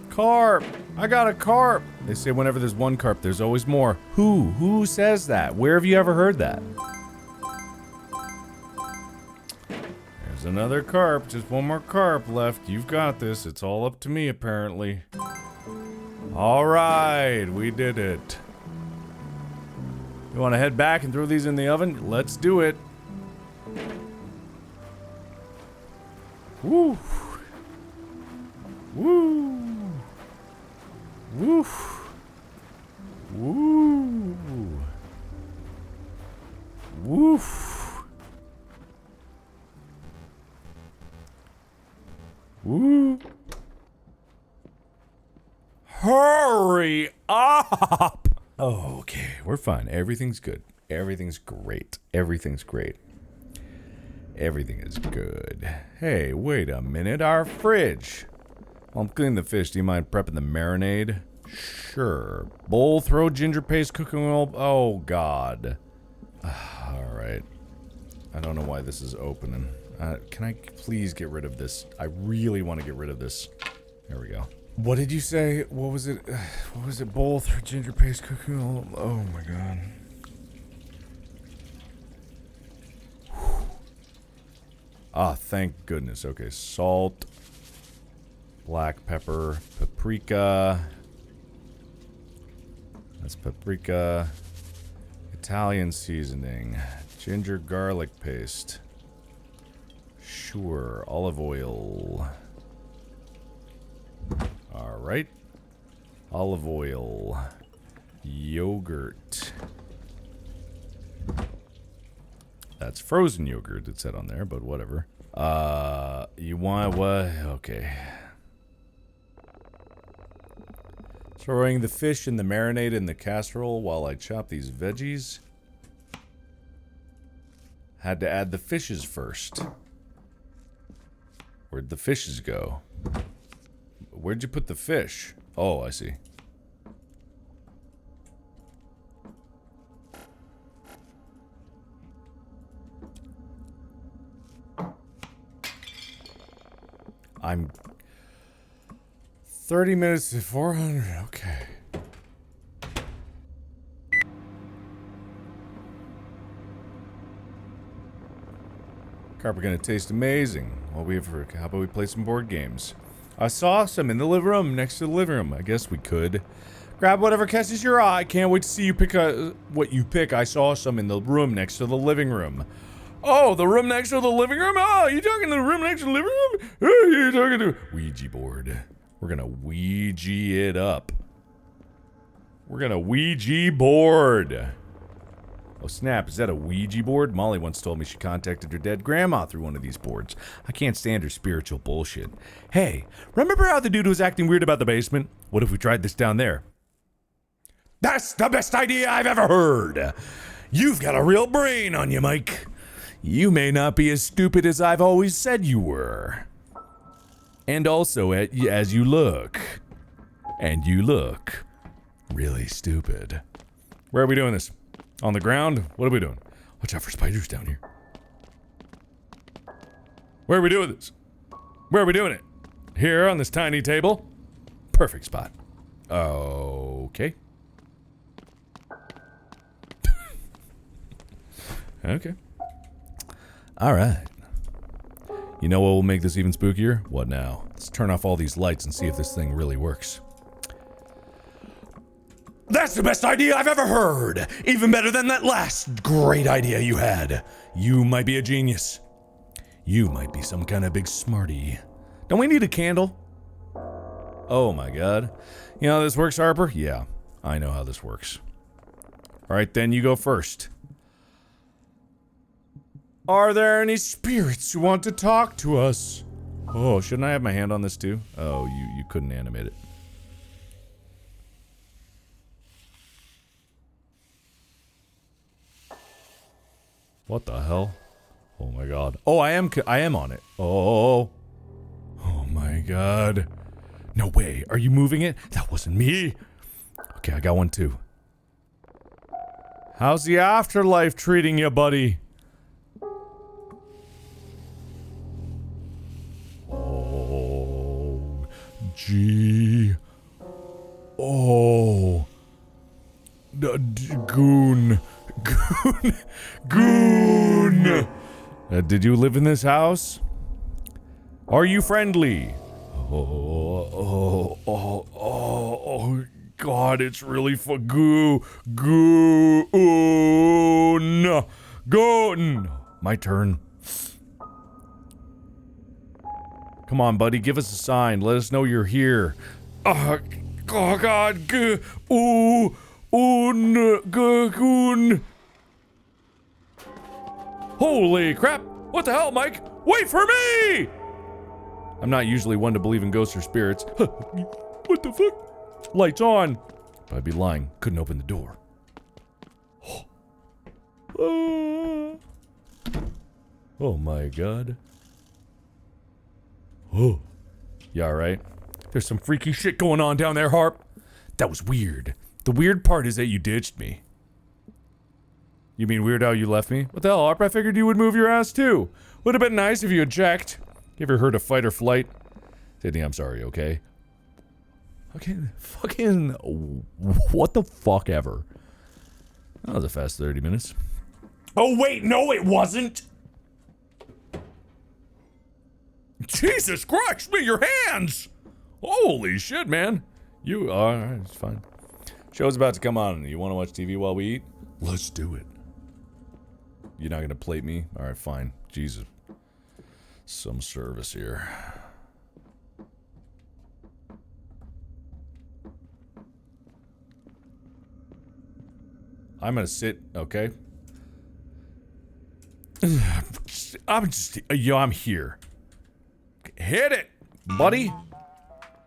Carp. I got a carp. They say whenever there's one carp, there's always more. Who says that? Where have you ever heard that? There's another carp. Just one more carp left. You've got this. It's all up to me, apparently. Alright, we did it. You want to head back and throw these in the oven? Let's do it. Woo. Woo. Woo. Woo. Woo. Woo. Hurry up! Okay, we're fine. Everything's good. Everything's great. Everything's great. Everything is good. Hey, wait a minute. Our fridge. While I'm cleaning the fish, do you mind prepping the marinade? Sure. Bowl, throw ginger paste, cooking oil. Oh, God. Alright. I don't know why this is opening. Can I please get rid of this? I really want to get rid of this. There we go. What did you say? What was it? What was it? Bowl, throw ginger paste, cooking oil. Oh, my God. Ah, thank goodness. Okay, salt, black pepper, paprika. That's paprika. Italian seasoning, ginger garlic paste. Sure, olive oil. All right. Olive oil, yogurt. That's frozen yogurt, it said on there, but whatever. You want what? Okay. Throwing the fish and the marinade in the casserole while I chop these veggies. Had to add the fishes first. Where'd the fishes go? Where'd you put the fish? Oh, I see. I'm 30 minutes to 400. Okay. Carp are gonna taste amazing. How about we play some board games? I saw some in the living room, next to the living room. I guess we could. Grab whatever catches your eye. Can't wait to see you pick what you pick. I saw some in the room next to the living room. Oh, the room next to the living room? Oh, you talking to the room next to the living room? Oh, you're talking to Ouija board. We're gonna Ouija it up. We're gonna Ouija board. Oh snap, is that a Ouija board? Molly once told me she contacted her dead grandma through one of these boards. I can't stand her spiritual bullshit. Hey, remember how the dude was acting weird about the basement? What if we tried this down there? That's the best idea I've ever heard! You've got a real brain on you, Mike. You may not be as stupid as I've always said you were. And also, as you look. And you look really stupid. Where are we doing this? On the ground? What are we doing? Watch out for spiders down here. Where are we doing this? Where are we doing it? Here on this tiny table? Perfect spot. Okay. Okay. Alright. You know what will make this even spookier? What now? Let's turn off all these lights and see if this thing really works. That's the best idea I've ever heard! Even better than that last great idea you had. You might be a genius. You might be some kind of big smarty. Don't we need a candle? Oh my god. You know how this works, Harper? Yeah, I know how this works. Alright then, you go first. Are there any spirits who want to talk to us? Oh, shouldn't I have my hand on this too? Oh, you couldn't animate it. What the hell? Oh my god. Oh, I am on it. Oh. Oh my god. No way. Are you moving it? That wasn't me. Okay, I got one too. How's the afterlife treating you, buddy? Oh. Gee. Oh. Goon. Goon! Did you live in this house? Are you friendly? Oh, God, it's really for goon. Goon! My turn. Come on, buddy, give us a sign. Let us know you're here. Oh, God, goon. Holy crap! What the hell, Mike? Wait for me! I'm not usually one to believe in ghosts or spirits. What the fuck? Lights on. But I'd be lying. Couldn't open the door. Oh my god. Oh. You alright? There's some freaky shit going on down there, Harp. That was weird. The weird part is that you ditched me. You mean weird how you left me? What the hell, Harp? I figured you would move your ass too. Would have been nice if you had checked. You ever heard of fight or flight? Sydney, I'm sorry, okay? Fucking what the fuck ever. That was a fast 30 minutes. Oh wait, no it wasn't! Jesus Christ, me your hands! Holy shit, man. You, alright, it's fine. Show's about to come on. You wanna watch TV while we eat? Let's do it. You're not gonna plate me? Alright, fine. Jesus. Some service here. I'm gonna sit, okay? I'm here. Hit it, buddy.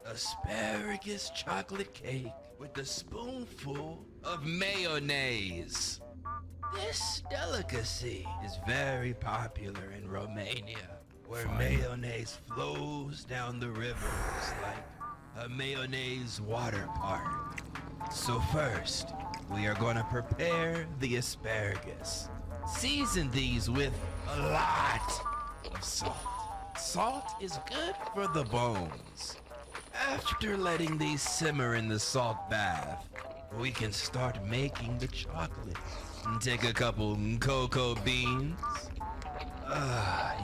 Asparagus chocolate cake with a spoonful of mayonnaise. This delicacy is very popular in Romania, where mayonnaise flows down the rivers like a mayonnaise water park. So first, we are gonna prepare the asparagus. Season these with a lot of salt. Salt is good for the bones. After letting these simmer in the salt bath, we can start making the chocolate. Take a couple cocoa beans.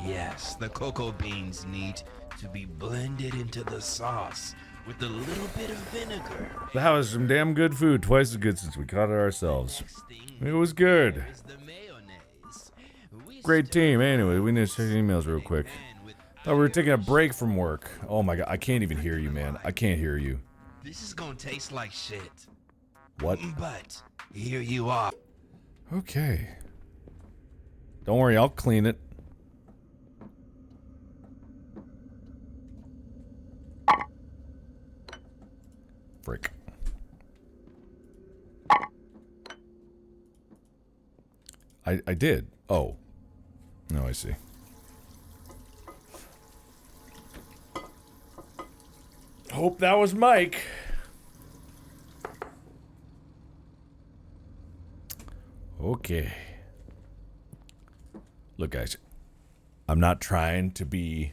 Yes, the cocoa beans need to be blended into the sauce with a little bit of vinegar. That was some damn good food. Twice as good since we caught it ourselves. It was good. Great team. Anyway, we need to check emails real quick. Thought we were taking a break from work. Oh my god, I can't even hear you, man. I can't hear you. This is gonna taste like shit. What? But here you are. Okay. Don't worry, I'll clean it. Frick. I did. Oh. No, I see. Hope that was Mike. Okay. Look, guys. I'm not trying to be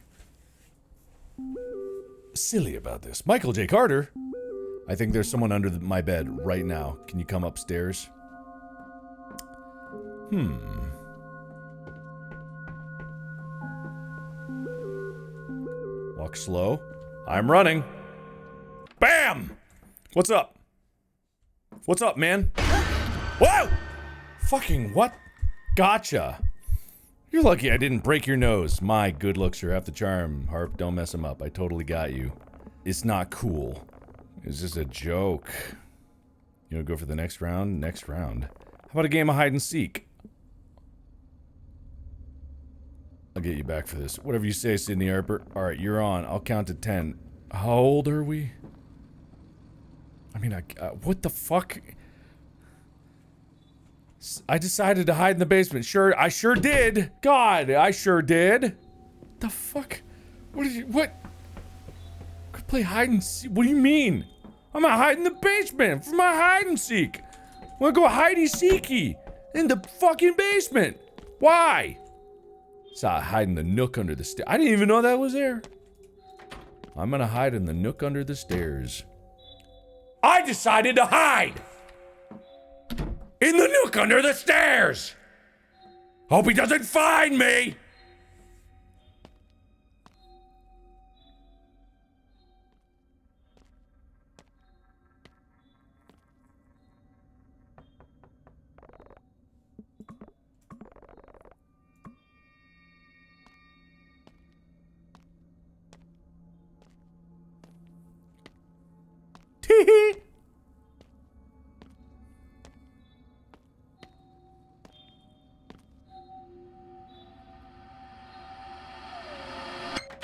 silly about this. Michael J. Carter. I think there's someone under my bed right now. Can you come upstairs? Walk slow. I'm running. Bam! What's up? What's up, man? Whoa! Fucking what? Gotcha. You're lucky I didn't break your nose. My good looks are half the charm. Harp, don't mess him up. I totally got you. It's not cool. It's just a joke. You wanna go for the next round? Next round. How about a game of hide and seek? I'll get you back for this. Whatever you say, Sydney Harper. Alright, you're on. I'll count to 10. How old are we? I mean, what the fuck? I decided to hide in the basement. Sure, I sure did. God, I sure did. The fuck? What did you, what? Could play hide and seek? What do you mean? I'm gonna hide in the basement for my hide and seek. I'm gonna go hidey-seeky in the fucking basement. Why? So I hide in the nook under the stairs. I didn't even know that was there. I'm gonna hide in the nook under the stairs. I decided to hide in the nook under the stairs. Hope he doesn't find me. Tee-hee.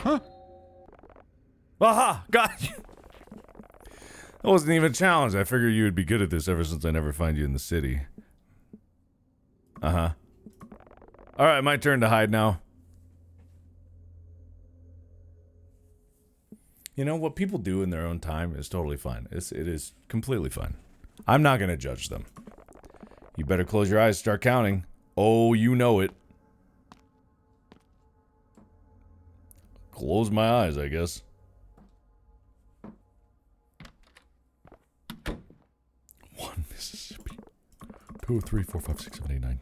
Huh? Aha! Got you! That wasn't even a challenge. I figured you would be good at this ever since I never find you in the city. Uh-huh. Alright, my turn to hide now. You know, what people do in their own time is totally fine. It is completely fine. I'm not gonna judge them. You better close your eyes, start counting. Oh, you know it. Close my eyes, I guess. 1 Mississippi. 2, 3, 4, 5, 6, 7, 8, 9.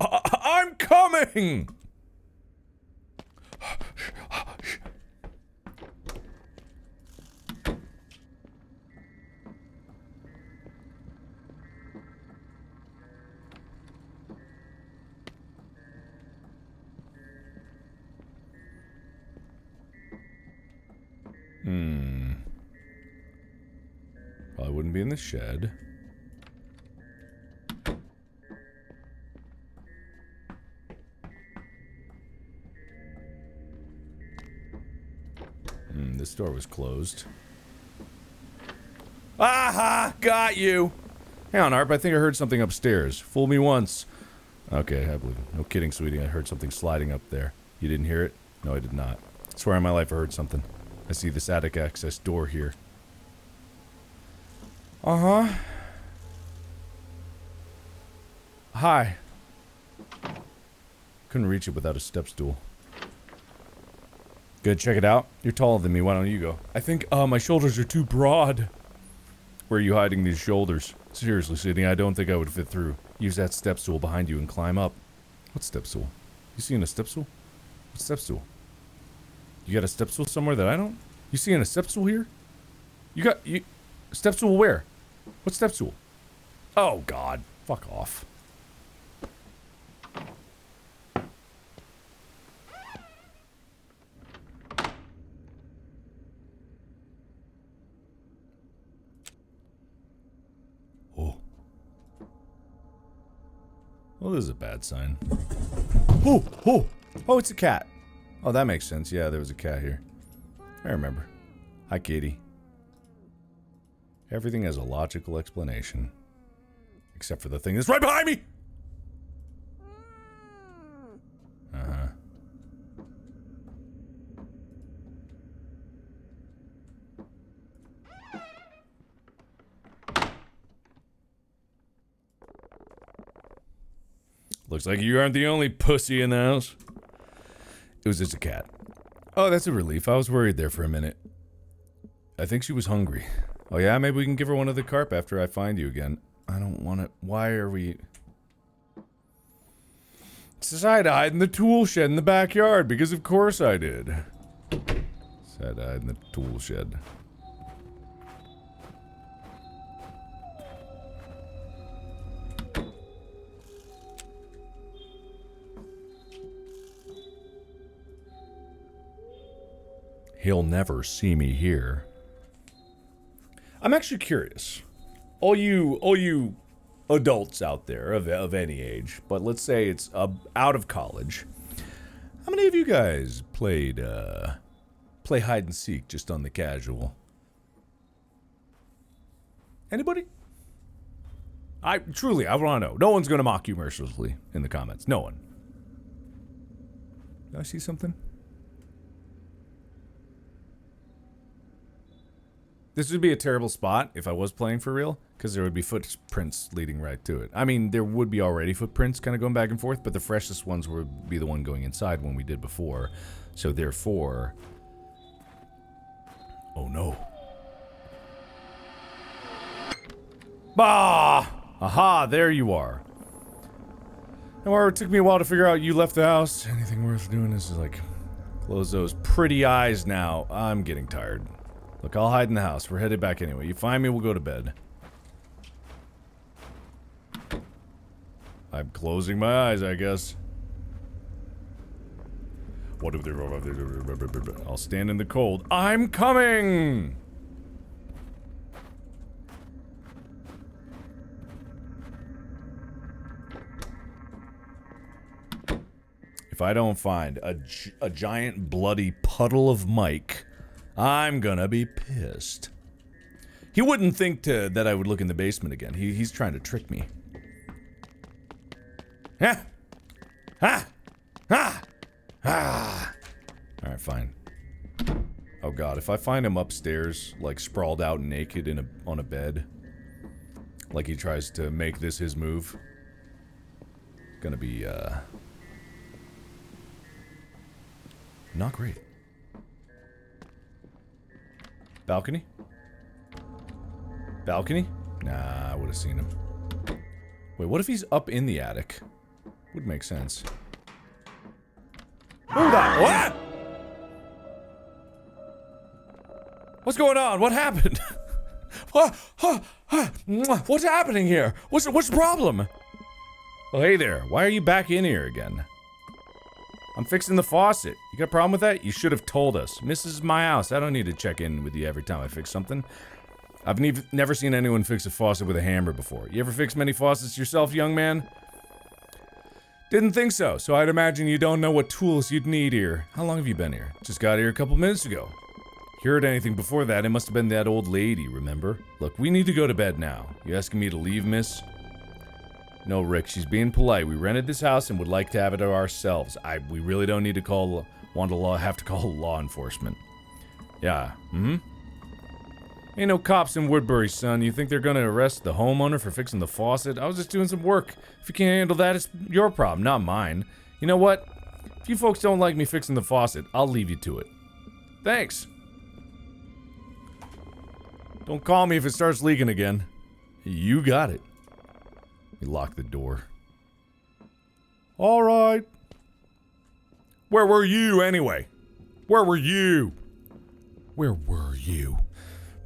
I'm coming! Probably wouldn't be in the shed. This door was closed. Aha! Got you! Hang on, Arp, I think I heard something upstairs. Fool me once. Okay, I believe it. No kidding, sweetie. I heard something sliding up there. You didn't hear it? No, I did not. I swear on my life I heard something. I see this attic access door here. Uh-huh. Hi. Couldn't reach it without a step stool. Good, check it out. You're taller than me, why don't you go? I think, my shoulders are too broad. Where are you hiding these shoulders? Seriously, Sydney, I don't think I would fit through. Use that step stool behind you and climb up. What step stool? You seeing a step stool? What step stool? You got a step stool somewhere that I don't? You seeing a step stool here? Step stool where? What step stool? Oh, God. Fuck off. Oh. Well, this is a bad sign. Oh, oh, oh, it's a cat. Oh, that makes sense. Yeah, there was a cat here. I remember. Hi, kitty. Everything has a logical explanation. Except for the thing that's right behind me! Uh-huh. Looks like you aren't the only pussy in the house. It was just a cat. Oh, that's a relief. I was worried there for a minute. I think she was hungry. Oh yeah, maybe we can give her one of the carp after I find you again. I don't want it. Why are we... Decided to hide in the tool shed in the backyard, because of course I did. Decided to hide in the tool shed. He'll never see me here. I'm actually curious. All you adults out there of any age, but let's say it's out of college. How many of you guys play hide and seek just on the casual? Anybody? I want to know. No one's gonna mock you mercilessly in the comments. No one. Did I see something? This would be a terrible spot if I was playing for real, because there would be footprints leading right to it. I mean, there would be already footprints kind of going back and forth, but the freshest ones would be the one going inside when we did before. So therefore... Oh no. Bah! Aha, there you are. However, it took me a while to figure out you left the house. Anything worth doing is like, close those pretty eyes now. I'm getting tired. Look, I'll hide in the house. We're headed back anyway. You find me, we'll go to bed. I'm closing my eyes, I guess. I'll stand in the cold. I'm coming! If I don't find a giant bloody puddle of Mike... I'm gonna be pissed. He wouldn't think that I would look in the basement again. He's trying to trick me. Ha! Ha! Ha! Ah! Alright, fine. Oh god, if I find him upstairs, like sprawled out naked on a bed, like he tries to make this his move, gonna be, not great. Balcony? Balcony? Nah, I would have seen him. Wait, what if he's up in the attic? Would make sense. Hold on, what? What's going on? What happened? What's happening here? What's the problem? Oh, hey there. Why are you back in here again? I'm fixing the faucet. You got a problem with that? You should have told us. This is my house. I don't need to check in with you every time I fix something. I've never seen anyone fix a faucet with a hammer before. You ever fix many faucets yourself, young man? Didn't think so, so I'd imagine you don't know what tools you'd need here. How long have you been here? Just got here a couple minutes ago. You heard anything before that, it must have been that old lady, remember? Look, we need to go to bed now. You asking me to leave, miss? No, Rick, she's being polite. We rented this house and would like to have it ourselves. We really don't need to have to call law enforcement. Yeah, Ain't no cops in Woodbury, son. You think they're gonna arrest the homeowner for fixing the faucet? I was just doing some work. If you can't handle that, it's your problem, not mine. You know what? If you folks don't like me fixing the faucet, I'll leave you to it. Thanks. Don't call me if it starts leaking again. You got it. You lock the door. All right. Where were you anyway? Where were you? Where were you?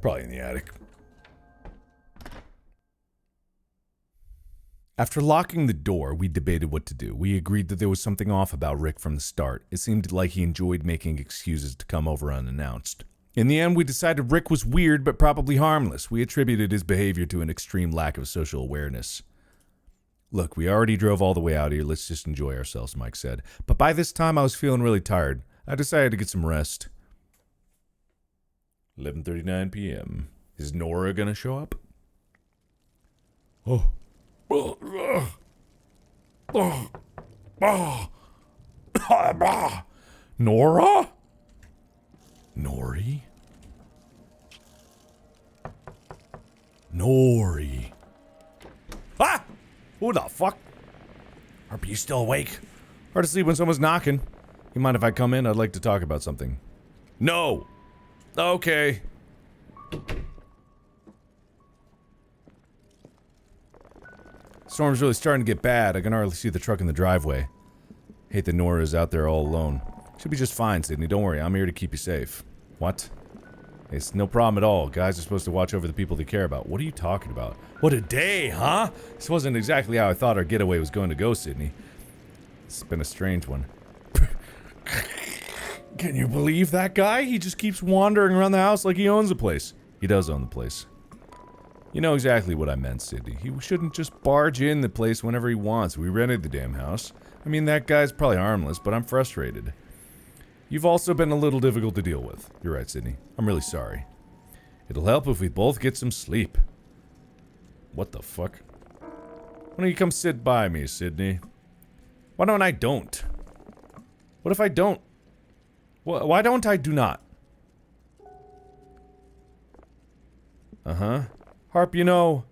Probably in the attic. After locking the door, we debated what to do. We agreed that there was something off about Rick from the start. It seemed like he enjoyed making excuses to come over unannounced. In the end, we decided Rick was weird but probably harmless. We attributed his behavior to an extreme lack of social awareness. Look, we already drove all the way out here. Let's just enjoy ourselves, Mike said. But by this time, I was feeling really tired. I decided to get some rest. 11:39 p.m. Is Nora gonna show up? Oh. Nora? Nori? Nori. Ah! Who the fuck? Are you still awake? Hard to sleep when someone's knocking. You mind if I come in? I'd like to talk about something. No! Okay. Storm's really starting to get bad. I can hardly see the truck in the driveway. Hate that Nora is out there all alone. She'll be just fine, Sydney. Don't worry. I'm here to keep you safe. What? It's no problem at all. Guys are supposed to watch over the people they care about. What are you talking about? What a day, huh? This wasn't exactly how I thought our getaway was going to go, Sydney. It's been a strange one. Can you believe that guy? He just keeps wandering around the house like he owns the place. He does own the place. You know exactly what I meant, Sydney. He shouldn't just barge in the place whenever he wants. We rented the damn house. I mean, that guy's probably harmless, but I'm frustrated. You've also been a little difficult to deal with. You're right, Sydney. I'm really sorry. It'll help if we both get some sleep. What the fuck? Why don't you come sit by me, Sydney? Why don't I don't? What if I don't? Why don't I do not? Uh-huh. Harp, you know,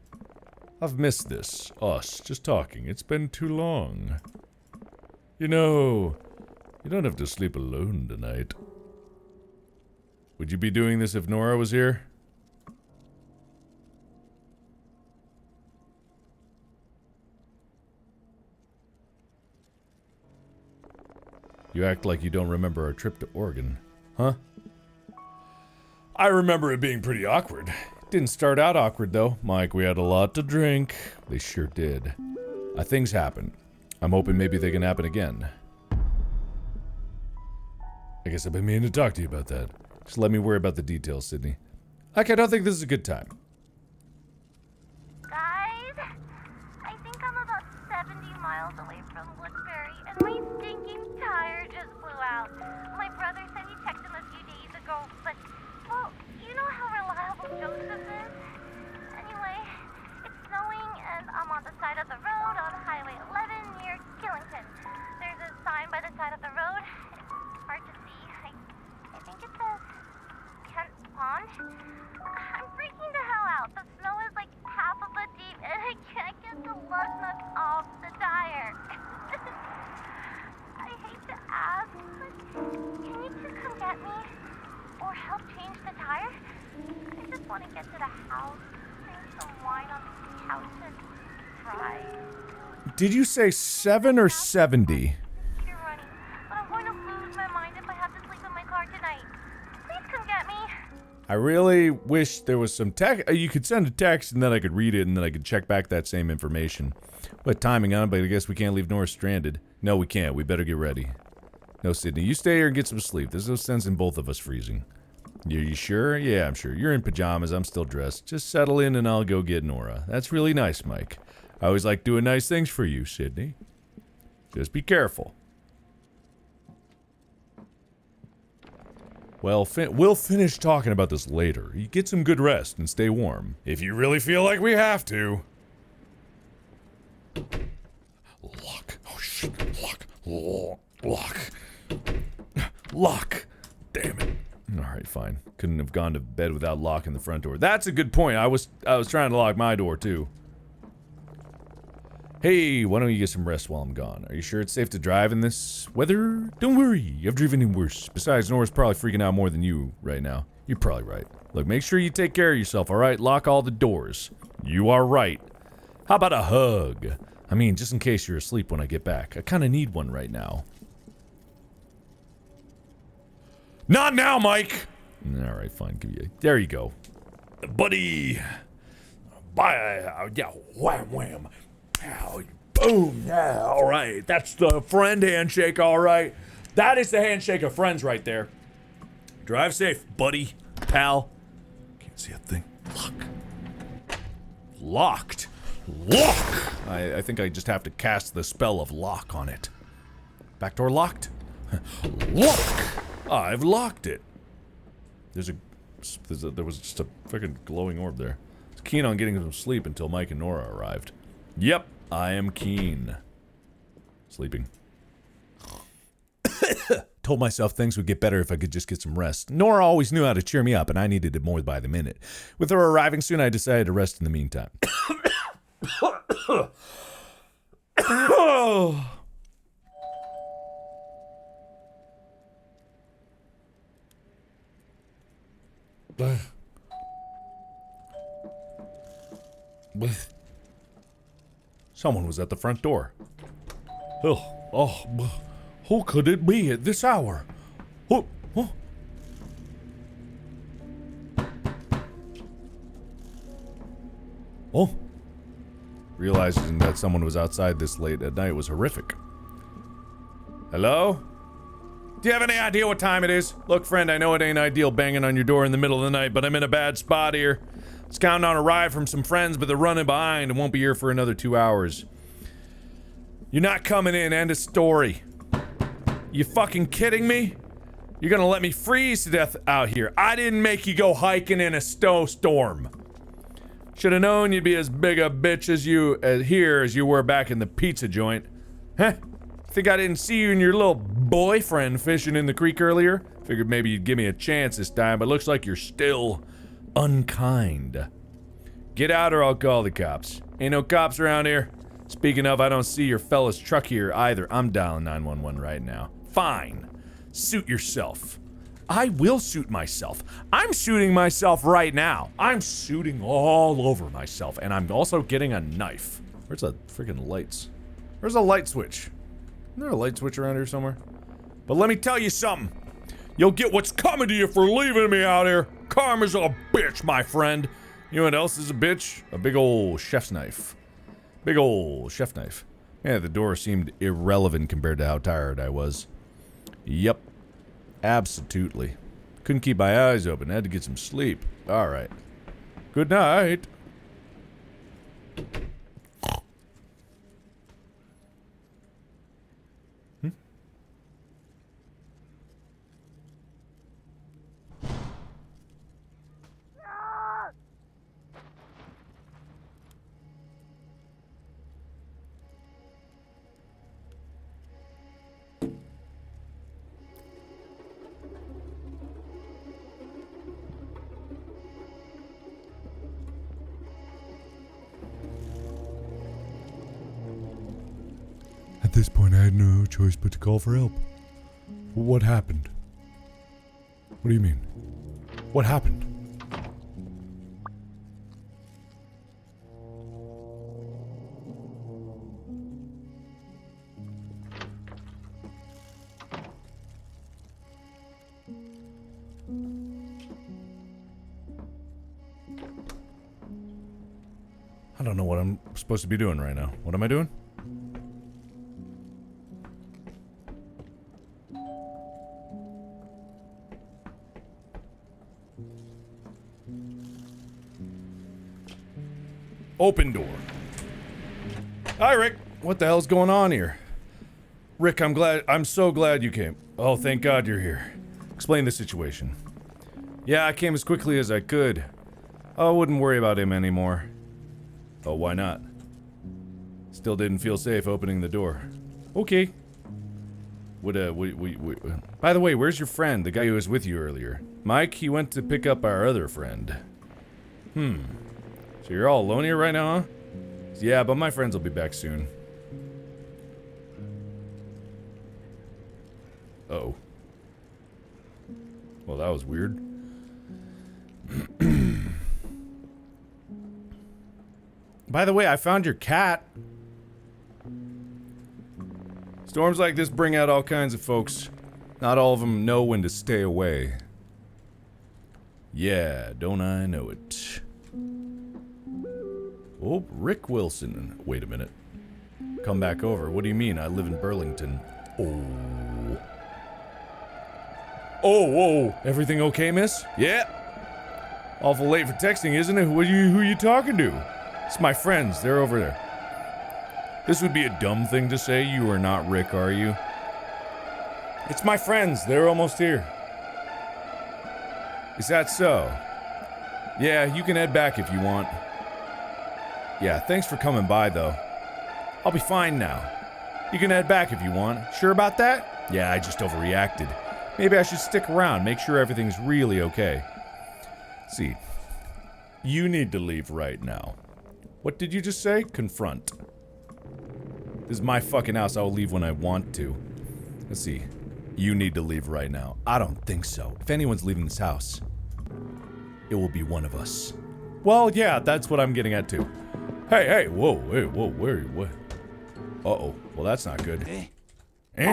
I've missed this. Us, just talking. It's been too long. You know, you don't have to sleep alone tonight. Would you be doing this if Nora was here? You act like you don't remember our trip to Oregon. Huh? I remember it being pretty awkward. Didn't start out awkward, though. Mike, we had a lot to drink. They sure did. Things happen. I'm hoping maybe they can happen again. I guess I've been meaning to talk to you about that. Just let me worry about the details, Sydney. Okay, I don't think this is a good time. Guys, I think I'm about 70 miles away from Woodbury, and my stinking tire just blew out. My brother said he checked them a few days ago, but, well, you know how reliable Joseph is? Anyway, it's snowing, and I'm on the side of the road on Highway 11 near Killington. There's a sign by the side of the road. It's hard to see. I think it says Kent Pond. I'm freaking the hell out. The snow is like half a foot deep, and I can't get the lug nuts off the tire. I hate to ask, but can you two come get me? Or help change the tire? I just want to get to the house, drink some wine on the couch, and cry. Did you say 7 or 70? You're running, but I'm going to lose my mind if I have to sleep in my car tonight. Please come get me. I really wish there was some text. You could send a text and then I could read it and then I could check back that same information. What timing on it, but I guess we can't leave Nora stranded. No, we can't. We better get ready. No, Sydney, you stay here and get some sleep. There's no sense in both of us freezing. You sure? Yeah, I'm sure. You're in pajamas. I'm still dressed. Just settle in and I'll go get Nora. That's really nice, Mike. I always like doing nice things for you, Sydney. Just be careful. Well, we'll finish talking about this later. You get some good rest and stay warm. If you really feel like we have to. Lock. Oh, shit. Lock. Lock. Lock. Damn it. Alright, fine. Couldn't have gone to bed without locking the front door. That's a good point. I was trying to lock my door, too. Hey, why don't you get some rest while I'm gone? Are you sure it's safe to drive in this weather? Don't worry, I've driven in worse. Besides, Nora's probably freaking out more than you right now. You're probably right. Look, make sure you take care of yourself, alright? Lock all the doors. You are right. How about a hug? I mean, just in case you're asleep when I get back. I kinda need one right now. Not now, Mike! Alright, fine, give you. There you go. Buddy! Bye! Yeah, wham wham. Ow, boom! Yeah, alright. That's the friend handshake, alright. That is the handshake of friends right there. Drive safe, buddy. Pal. Can't see a thing. Lock. Locked. Lock! I think I just have to cast the spell of lock on it. Back door locked? Lock! I've locked it. There was just a freaking glowing orb there. I was keen on getting some sleep until Mike and Nora arrived. Yep, I am keen. Sleeping. Told myself things would get better if I could just get some rest. Nora always knew how to cheer me up, and I needed it more by the minute. With her arriving soon, I decided to rest in the meantime. Someone was at the front door. Who could it be at this hour? Realizing that someone was outside this late at night was horrific. Hello? Do you have any idea what time it is? Look, friend, I know it ain't ideal banging on your door in the middle of the night, but I'm in a bad spot here. I was counting on a ride from some friends, but they're running behind and won't be here for another 2 hours. You're not coming in, end of story. You fucking kidding me? You're gonna let me freeze to death out here. I didn't make you go hiking in a snowstorm. Should've known you'd be as big a bitch as you were back in the pizza joint. Huh? Think I didn't see you and your little boyfriend fishing in the creek earlier? Figured maybe you'd give me a chance this time, but looks like you're still unkind. Get out or I'll call the cops. Ain't no cops around here. Speaking of, I don't see your fella's truck here either. I'm dialing 911 right now. Fine. Suit yourself. I will suit myself. I'm shooting myself right now. I'm shooting all over myself, and I'm also getting a knife. Where's the freaking lights? Where's a light switch? Isn't there a light switch around here somewhere? But let me tell you something. You'll get what's coming to you for leaving me out here. Karma's a bitch, my friend. You know what else is a bitch? A big old chef's knife. Big old chef knife. Yeah, the door seemed irrelevant compared to how tired I was. Yep. Absolutely. Couldn't keep my eyes open. Had to get some sleep. Alright. Good night. At this point, I had no choice but to call for help. What happened? What do you mean? What happened? I don't know what I'm supposed to be doing right now. What am I doing? Open door. Hi, Rick. What the hell's going on here? Rick, I'm so glad you came. Oh, thank God you're here. Explain the situation. Yeah, I came as quickly as I could. I wouldn't worry about him anymore. Oh, why not? Still didn't feel safe opening the door. Okay. By the way, where's your friend, the guy who was with you earlier? Mike, he went to pick up our other friend. So you're all alone here right now, huh? Yeah, but my friends will be back soon. Uh-oh. Well, that was weird. By the way, I found your cat. Storms like this bring out all kinds of folks. Not all of them know when to stay away. Yeah, don't I know it. Oh, Rick Wilson. Wait a minute. Come back over. What do you mean? I live in Burlington. Oh. Oh, everything okay, miss? Yeah. Awful late for texting, isn't it? Who are you talking to? It's my friends. They're over there. This would be a dumb thing to say. You are not Rick, are you? It's my friends. They're almost here. Is that so? Yeah, you can head back if you want. Yeah, thanks for coming by, though. I'll be fine now. You can head back if you want. Sure about that? Yeah, I just overreacted. Maybe I should stick around, make sure everything's really okay. See, you need to leave right now. What did you just say? Confront. This is my fucking house. I will leave when I want to. Let's see. You need to leave right now. I don't think so. If anyone's leaving this house, it will be one of us. Well, yeah, that's what I'm getting at too. Hey, whoa, where, what? Uh-oh. Well, that's not good. Eh? Wait.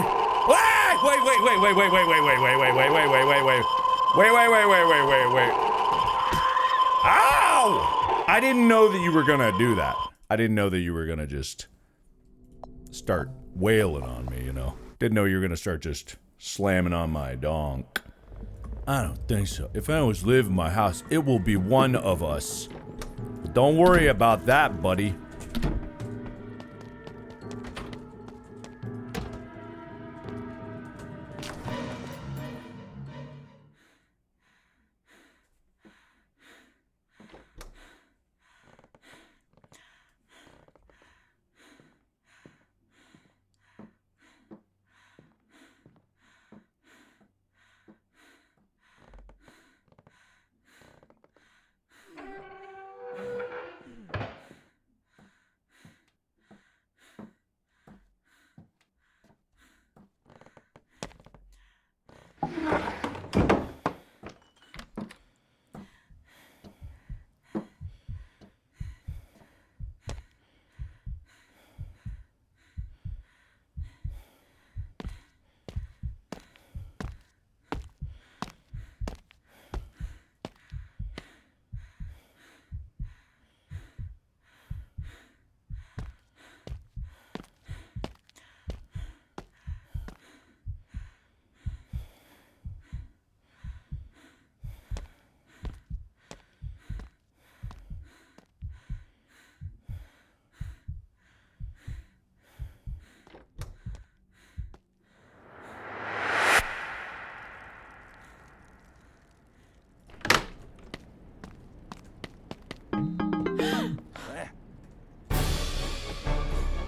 Ow! I didn't know that you were gonna do that. I didn't know that you were gonna just start wailing on me, you know. Didn't know you were gonna start just slamming on my donk. I don't think so. If anyone's living in my house, it will be one of us. But don't worry about that, buddy.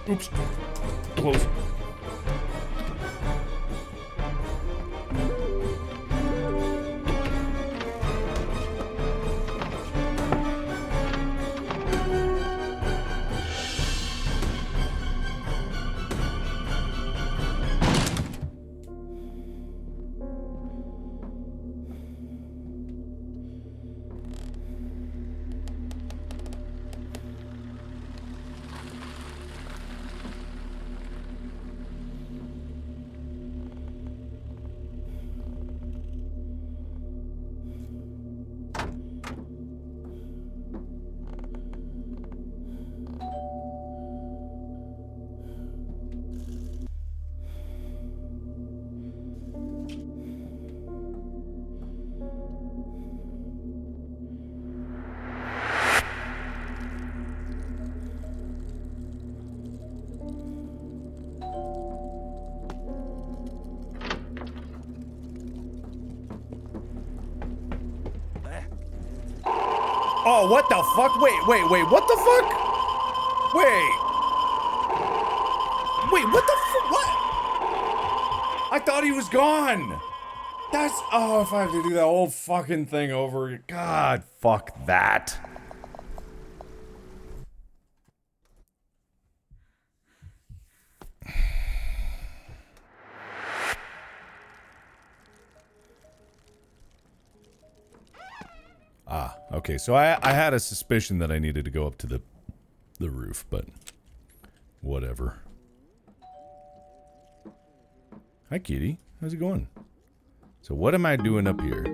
Oops. Close. Oh, what the fuck? Wait, what the fuck? Wait, what the fuck? What? I thought he was gone. That's, oh, if I have to do that whole fucking thing over, God, fuck that. Okay, so I had a suspicion that I needed to go up to the roof, but whatever. Hi, kitty. How's it going? So what am I doing up here?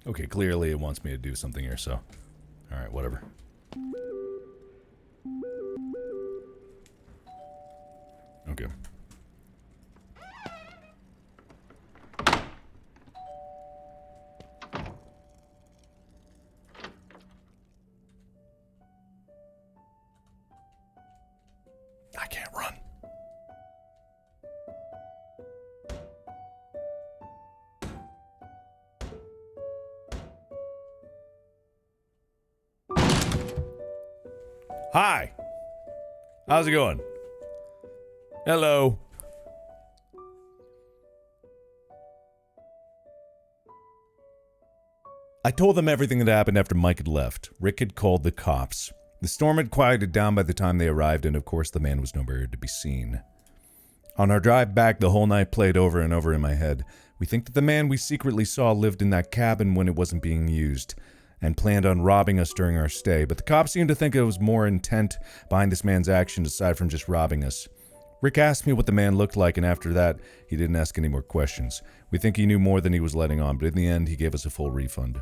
Okay, clearly it wants me to do something here, so... Alright, whatever. Okay. I can't run. Hi. How's it going? Hello. I told them everything that happened after Mike had left. Rick had called the cops. The storm had quieted down by the time they arrived, and of course the man was nowhere to be seen. On our drive back, the whole night played over and over in my head. We think that the man we secretly saw lived in that cabin when it wasn't being used, and planned on robbing us during our stay, but the cops seemed to think there was more intent behind this man's actions aside from just robbing us. Rick asked me what the man looked like, and after that, he didn't ask any more questions. We think he knew more than he was letting on, but in the end, he gave us a full refund.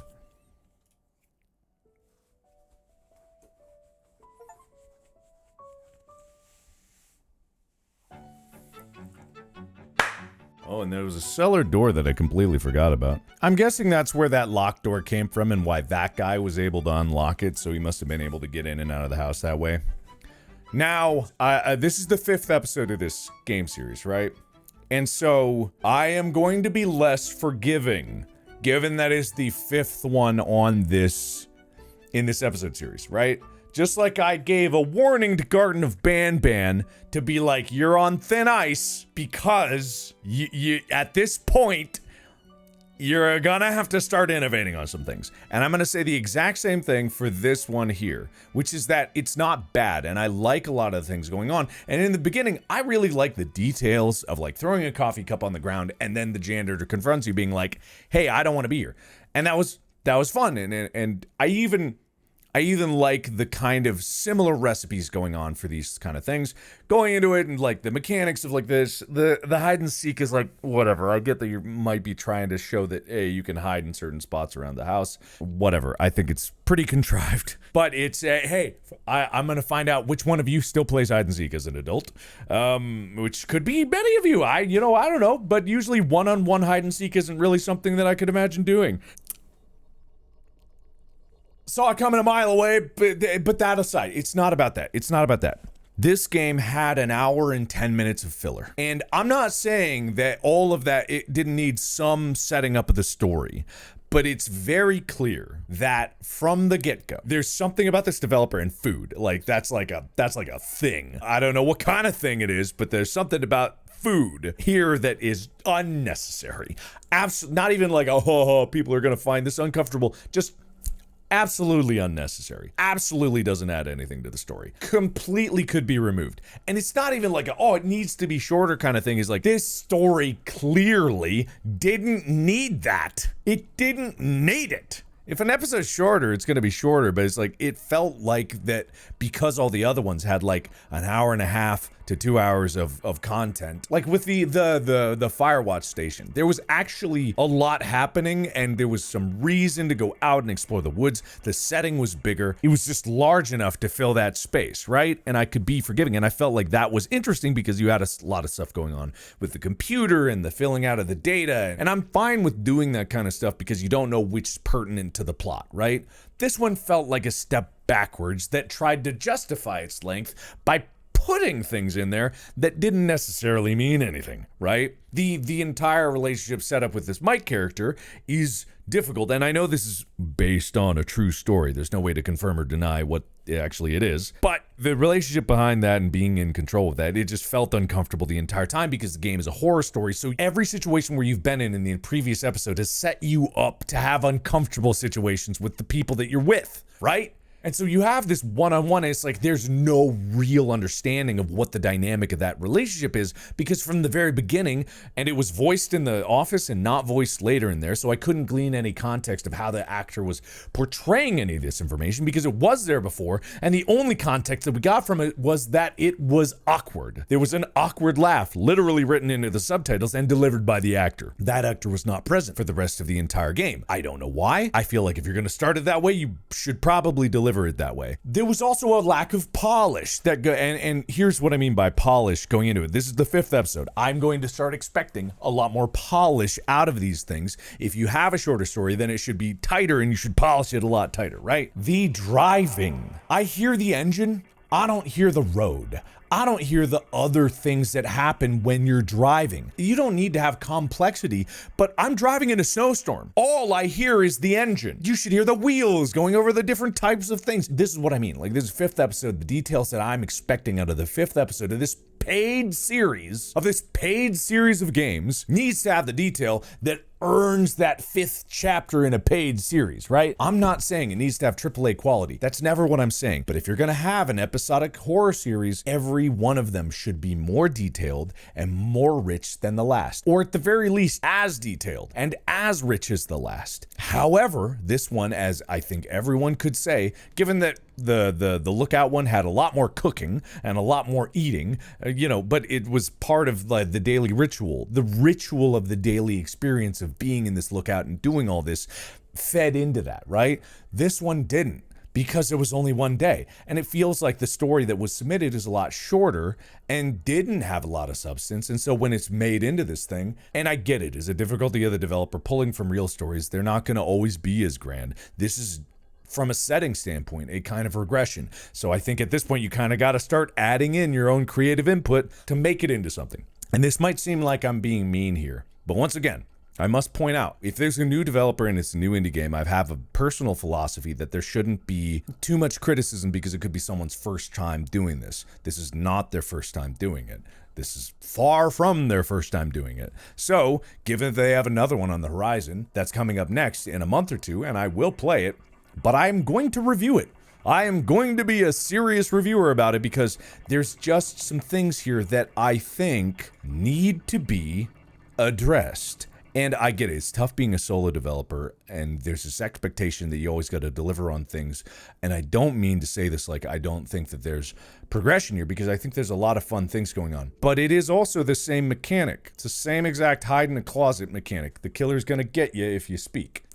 Oh, and there was a cellar door that I completely forgot about. I'm guessing that's where that locked door came from and why that guy was able to unlock it, so he must have been able to get in and out of the house that way. Now, this is the 5th episode of this game series, right? And so, I am going to be less forgiving, given that it's the 5th one on this, in this episode series, right? Just like I gave a warning to Garden of Banban to be like, you're on thin ice because you at this point, you're gonna have to start innovating on some things. And I'm gonna say the exact same thing for this one here, which is that it's not bad, and I like a lot of the things going on. And in the beginning, I really like the details of like throwing a coffee cup on the ground and then the janitor confronts you being like, hey, I don't want to be here. And that was fun, and I even like the kind of similar recipes going on for these kind of things. Going into it and like the mechanics of like this, the hide and seek is like, whatever. I get that you might be trying to show that, hey, you can hide in certain spots around the house. Whatever. I think it's pretty contrived. But it's, hey, I'm going to find out which one of you still plays hide and seek as an adult. Which could be many of you. I don't know. But usually one-on-one hide and seek isn't really something that I could imagine doing. Saw it coming a mile away, but that aside, it's not about that. It's not about that. This game had an hour and 10 minutes of filler. And I'm not saying that all of that, it didn't need some setting up of the story, but it's very clear that from the get-go, there's something about this developer and food. Like, that's like a thing. I don't know what kind of thing it is, but there's something about food here that is unnecessary. Not even like, oh, people are gonna find this uncomfortable. Just absolutely unnecessary. Absolutely doesn't add anything to the story. Completely could be removed. And it's not even like, it needs to be shorter kind of thing. It's like, this story clearly didn't need that. It didn't need it. If an episode's shorter, it's going to be shorter, but it's like, it felt like that because all the other ones had like an hour and a half to 2 hours of content. Like with the Firewatch station, there was actually a lot happening and there was some reason to go out and explore the woods. The setting was bigger. It was just large enough to fill that space, right? And I could be forgiving. And I felt like that was interesting because you had a lot of stuff going on with the computer and the filling out of the data. And I'm fine with doing that kind of stuff because you don't know which is pertinent to the plot, right? This one felt like a step backwards that tried to justify its length by putting things in there that didn't necessarily mean anything, right? The entire relationship setup with this Mike character is difficult, and I know this is based on a true story. There's no way to confirm or deny what actually it is, but the relationship behind that and being in control of that, it just felt uncomfortable the entire time because the game is a horror story. So every situation where you've been in the previous episode has set you up to have uncomfortable situations with the people that you're with, right? And so you have this one-on-one, and it's like there's no real understanding of what the dynamic of that relationship is, because from the very beginning, and it was voiced in the office and not voiced later in there, so I couldn't glean any context of how the actor was portraying any of this information because it was there before, and the only context that we got from it was that it was awkward. There was an awkward laugh literally written into the subtitles and delivered by the actor. That actor was not present for the rest of the entire game. I don't know why. I feel like if you're going to start it that way, you should probably deliver it that way. There was also a lack of polish and here's what I mean by polish going into it. This is the 5th episode. I'm going to start expecting a lot more polish out of these things. If you have a shorter story, then it should be tighter and you should polish it a lot tighter, right? The driving. I hear the engine. I don't hear the road. I don't hear the other things that happen when you're driving. You don't need to have complexity, but I'm driving in a snowstorm. All I hear is the engine. You should hear the wheels going over the different types of things. This is what I mean. Like, this is 5th episode. The details that I'm expecting out of the 5th episode of this paid series of games needs to have the detail that earns that 5th chapter in a paid series, right? I'm not saying it needs to have AAA quality. That's never what I'm saying. But if you're going to have an episodic horror series, every one of them should be more detailed and more rich than the last, or at the very least as detailed and as rich as the last. However, this one, as I think everyone could say, given that the Lookout one had a lot more cooking and a lot more eating, but it was part of the daily ritual. The ritual of the daily experience of being in this Lookout and doing all this fed into that, right? This one didn't, because it was only one day. And it feels like the story that was submitted is a lot shorter and didn't have a lot of substance. And so when it's made into this thing, and I get it, is a difficulty of the developer pulling from real stories. They're not going to always be as grand. This is, from a setting standpoint, a kind of regression. So I think at this point, you kind of got to start adding in your own creative input to make it into something. And this might seem like I'm being mean here, but once again, I must point out, if there's a new developer and it's a new indie game, I have a personal philosophy that there shouldn't be too much criticism because it could be someone's first time doing this. This is not their first time doing it. This is far from their first time doing it. So, given that they have another one on the horizon that's coming up next in a month or two, and I will play it, but I'm going to review it. I am going to be a serious reviewer about it because there's just some things here that I think need to be addressed. And I get it, it's tough being a solo developer, and there's this expectation that you always got to deliver on things. And I don't mean to say this like I don't think that there's progression here, because I think there's a lot of fun things going on. But it is also the same mechanic. It's the same exact hide in a closet mechanic. The killer's gonna get you if you speak.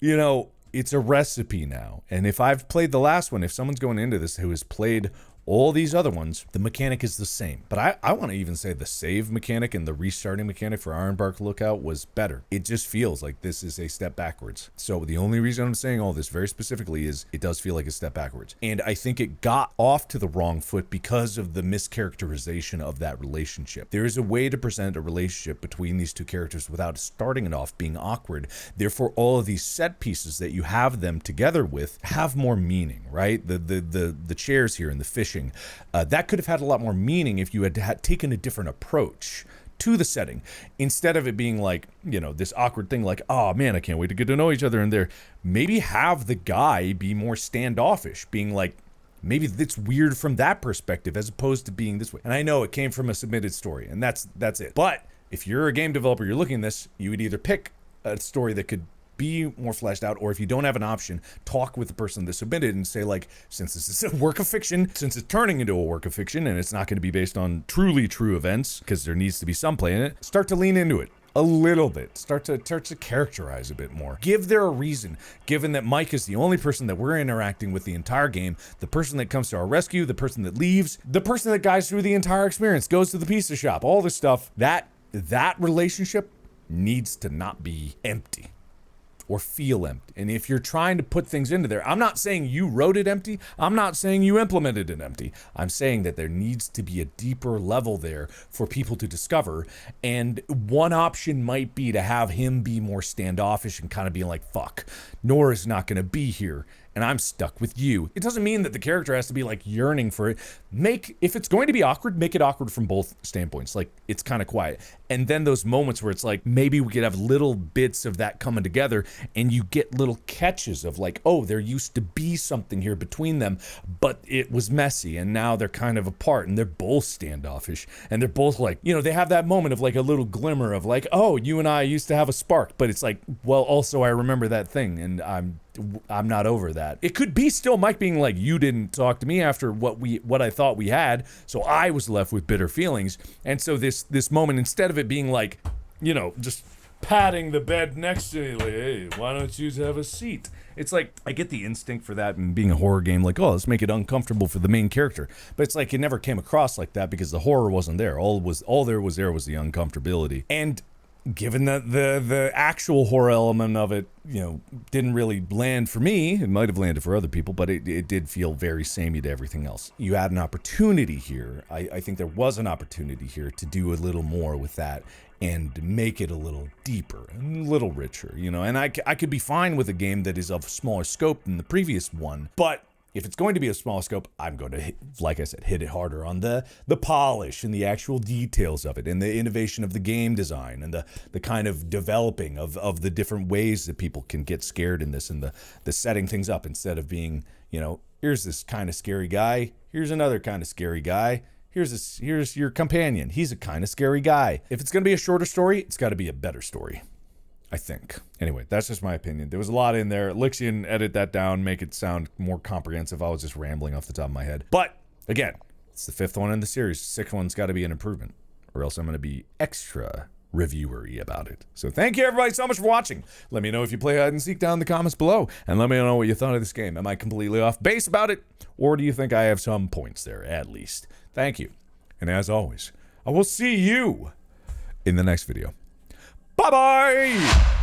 It's a recipe now. And if I've played the last one, if someone's going into this who has played all these other ones, the mechanic is the same. But I want to even say the save mechanic and the restarting mechanic for Ironbark Lookout was better. It just feels like this is a step backwards. So the only reason I'm saying all this very specifically is it does feel like a step backwards. And I think it got off to the wrong foot because of the mischaracterization of that relationship. There is a way to present a relationship between these two characters without starting it off being awkward. Therefore, all of these set pieces that you have them together with have more meaning, right? The chairs here and the fishing, that could have had a lot more meaning if you had taken a different approach to the setting, instead of it being like, this awkward thing like, oh man, I can't wait to get to know each other. And there, maybe have the guy be more standoffish, being like, maybe it's weird from that perspective as opposed to being this way. And I know it came from a submitted story, and that's it. But if you're a game developer, you're looking at this, you would either pick a story that could be more fleshed out, or if you don't have an option, talk with the person that submitted and say, like, since this is a work of fiction, since it's turning into a work of fiction and it's not going to be based on truly true events, because there needs to be some play in it, start to lean into it a little bit, start to characterize a bit more. Give there a reason, given that Mike is the only person that we're interacting with the entire game, the person that comes to our rescue, the person that leaves, the person that guides through the entire experience, goes to the pizza shop, all this stuff. That relationship needs to not be empty. or feel empty. And if you're trying to put things into there, I'm not saying you wrote it empty. I'm not saying you implemented it empty. I'm saying that there needs to be a deeper level there for people to discover. And one option might be to have him be more standoffish and kind of be like, fuck, Nora's not going to be here and I'm stuck with you. It doesn't mean that the character has to be like yearning for it. If it's going to be awkward, make it awkward from both standpoints. Like, it's kind of quiet. And then those moments where it's like, maybe we could have little bits of that coming together and you get little catches of like, oh, there used to be something here between them, but it was messy and now they're kind of apart and they're both standoffish and they're both like, you know, they have that moment of like a little glimmer of like, oh, you and I used to have a spark, but it's like, well, also I remember that thing and I'm not over that. It could be still Mike being like, you didn't talk to me after what I thought we had, so I was left with bitter feelings. And so this moment, instead of it being like, you know, just patting the bed next to you, like, hey, why don't you have a seat? It's like, I get the instinct for that in being a horror game, like, oh, let's make it uncomfortable for the main character. But it's like, it never came across like that because the horror wasn't there. All there was the uncomfortability. And given that the actual horror element of it, you know, didn't really land for me, it might have landed for other people, but it did feel very samey to everything else. You had an opportunity here. I think there was an opportunity here to do a little more with that and make it a little deeper, a little richer, you know, and I could be fine with a game that is of smaller scope than the previous one, but if it's going to be a small scope, I'm going to, like I said, hit it harder on the polish and the actual details of it and the innovation of the game design and the kind of developing of the different ways that people can get scared in this and the setting things up instead of being, you know, here's this kind of scary guy, here's another kind of scary guy, here's your companion, he's a kind of scary guy. If it's going to be a shorter story, it's got to be a better story, I think. Anyway, that's just my opinion. There was a lot in there. Lixian, edit that down, make it sound more comprehensive. I was just rambling off the top of my head. But, again, it's the 5th one in the series. 6th one's got to be an improvement, or else I'm going to be extra reviewery about it. So thank you, everybody, so much for watching. Let me know if you play hide and seek down in the comments below, and let me know what you thought of this game. Am I completely off base about it, or do you think I have some points there, at least? Thank you. And as always, I will see you in the next video. Bye-bye!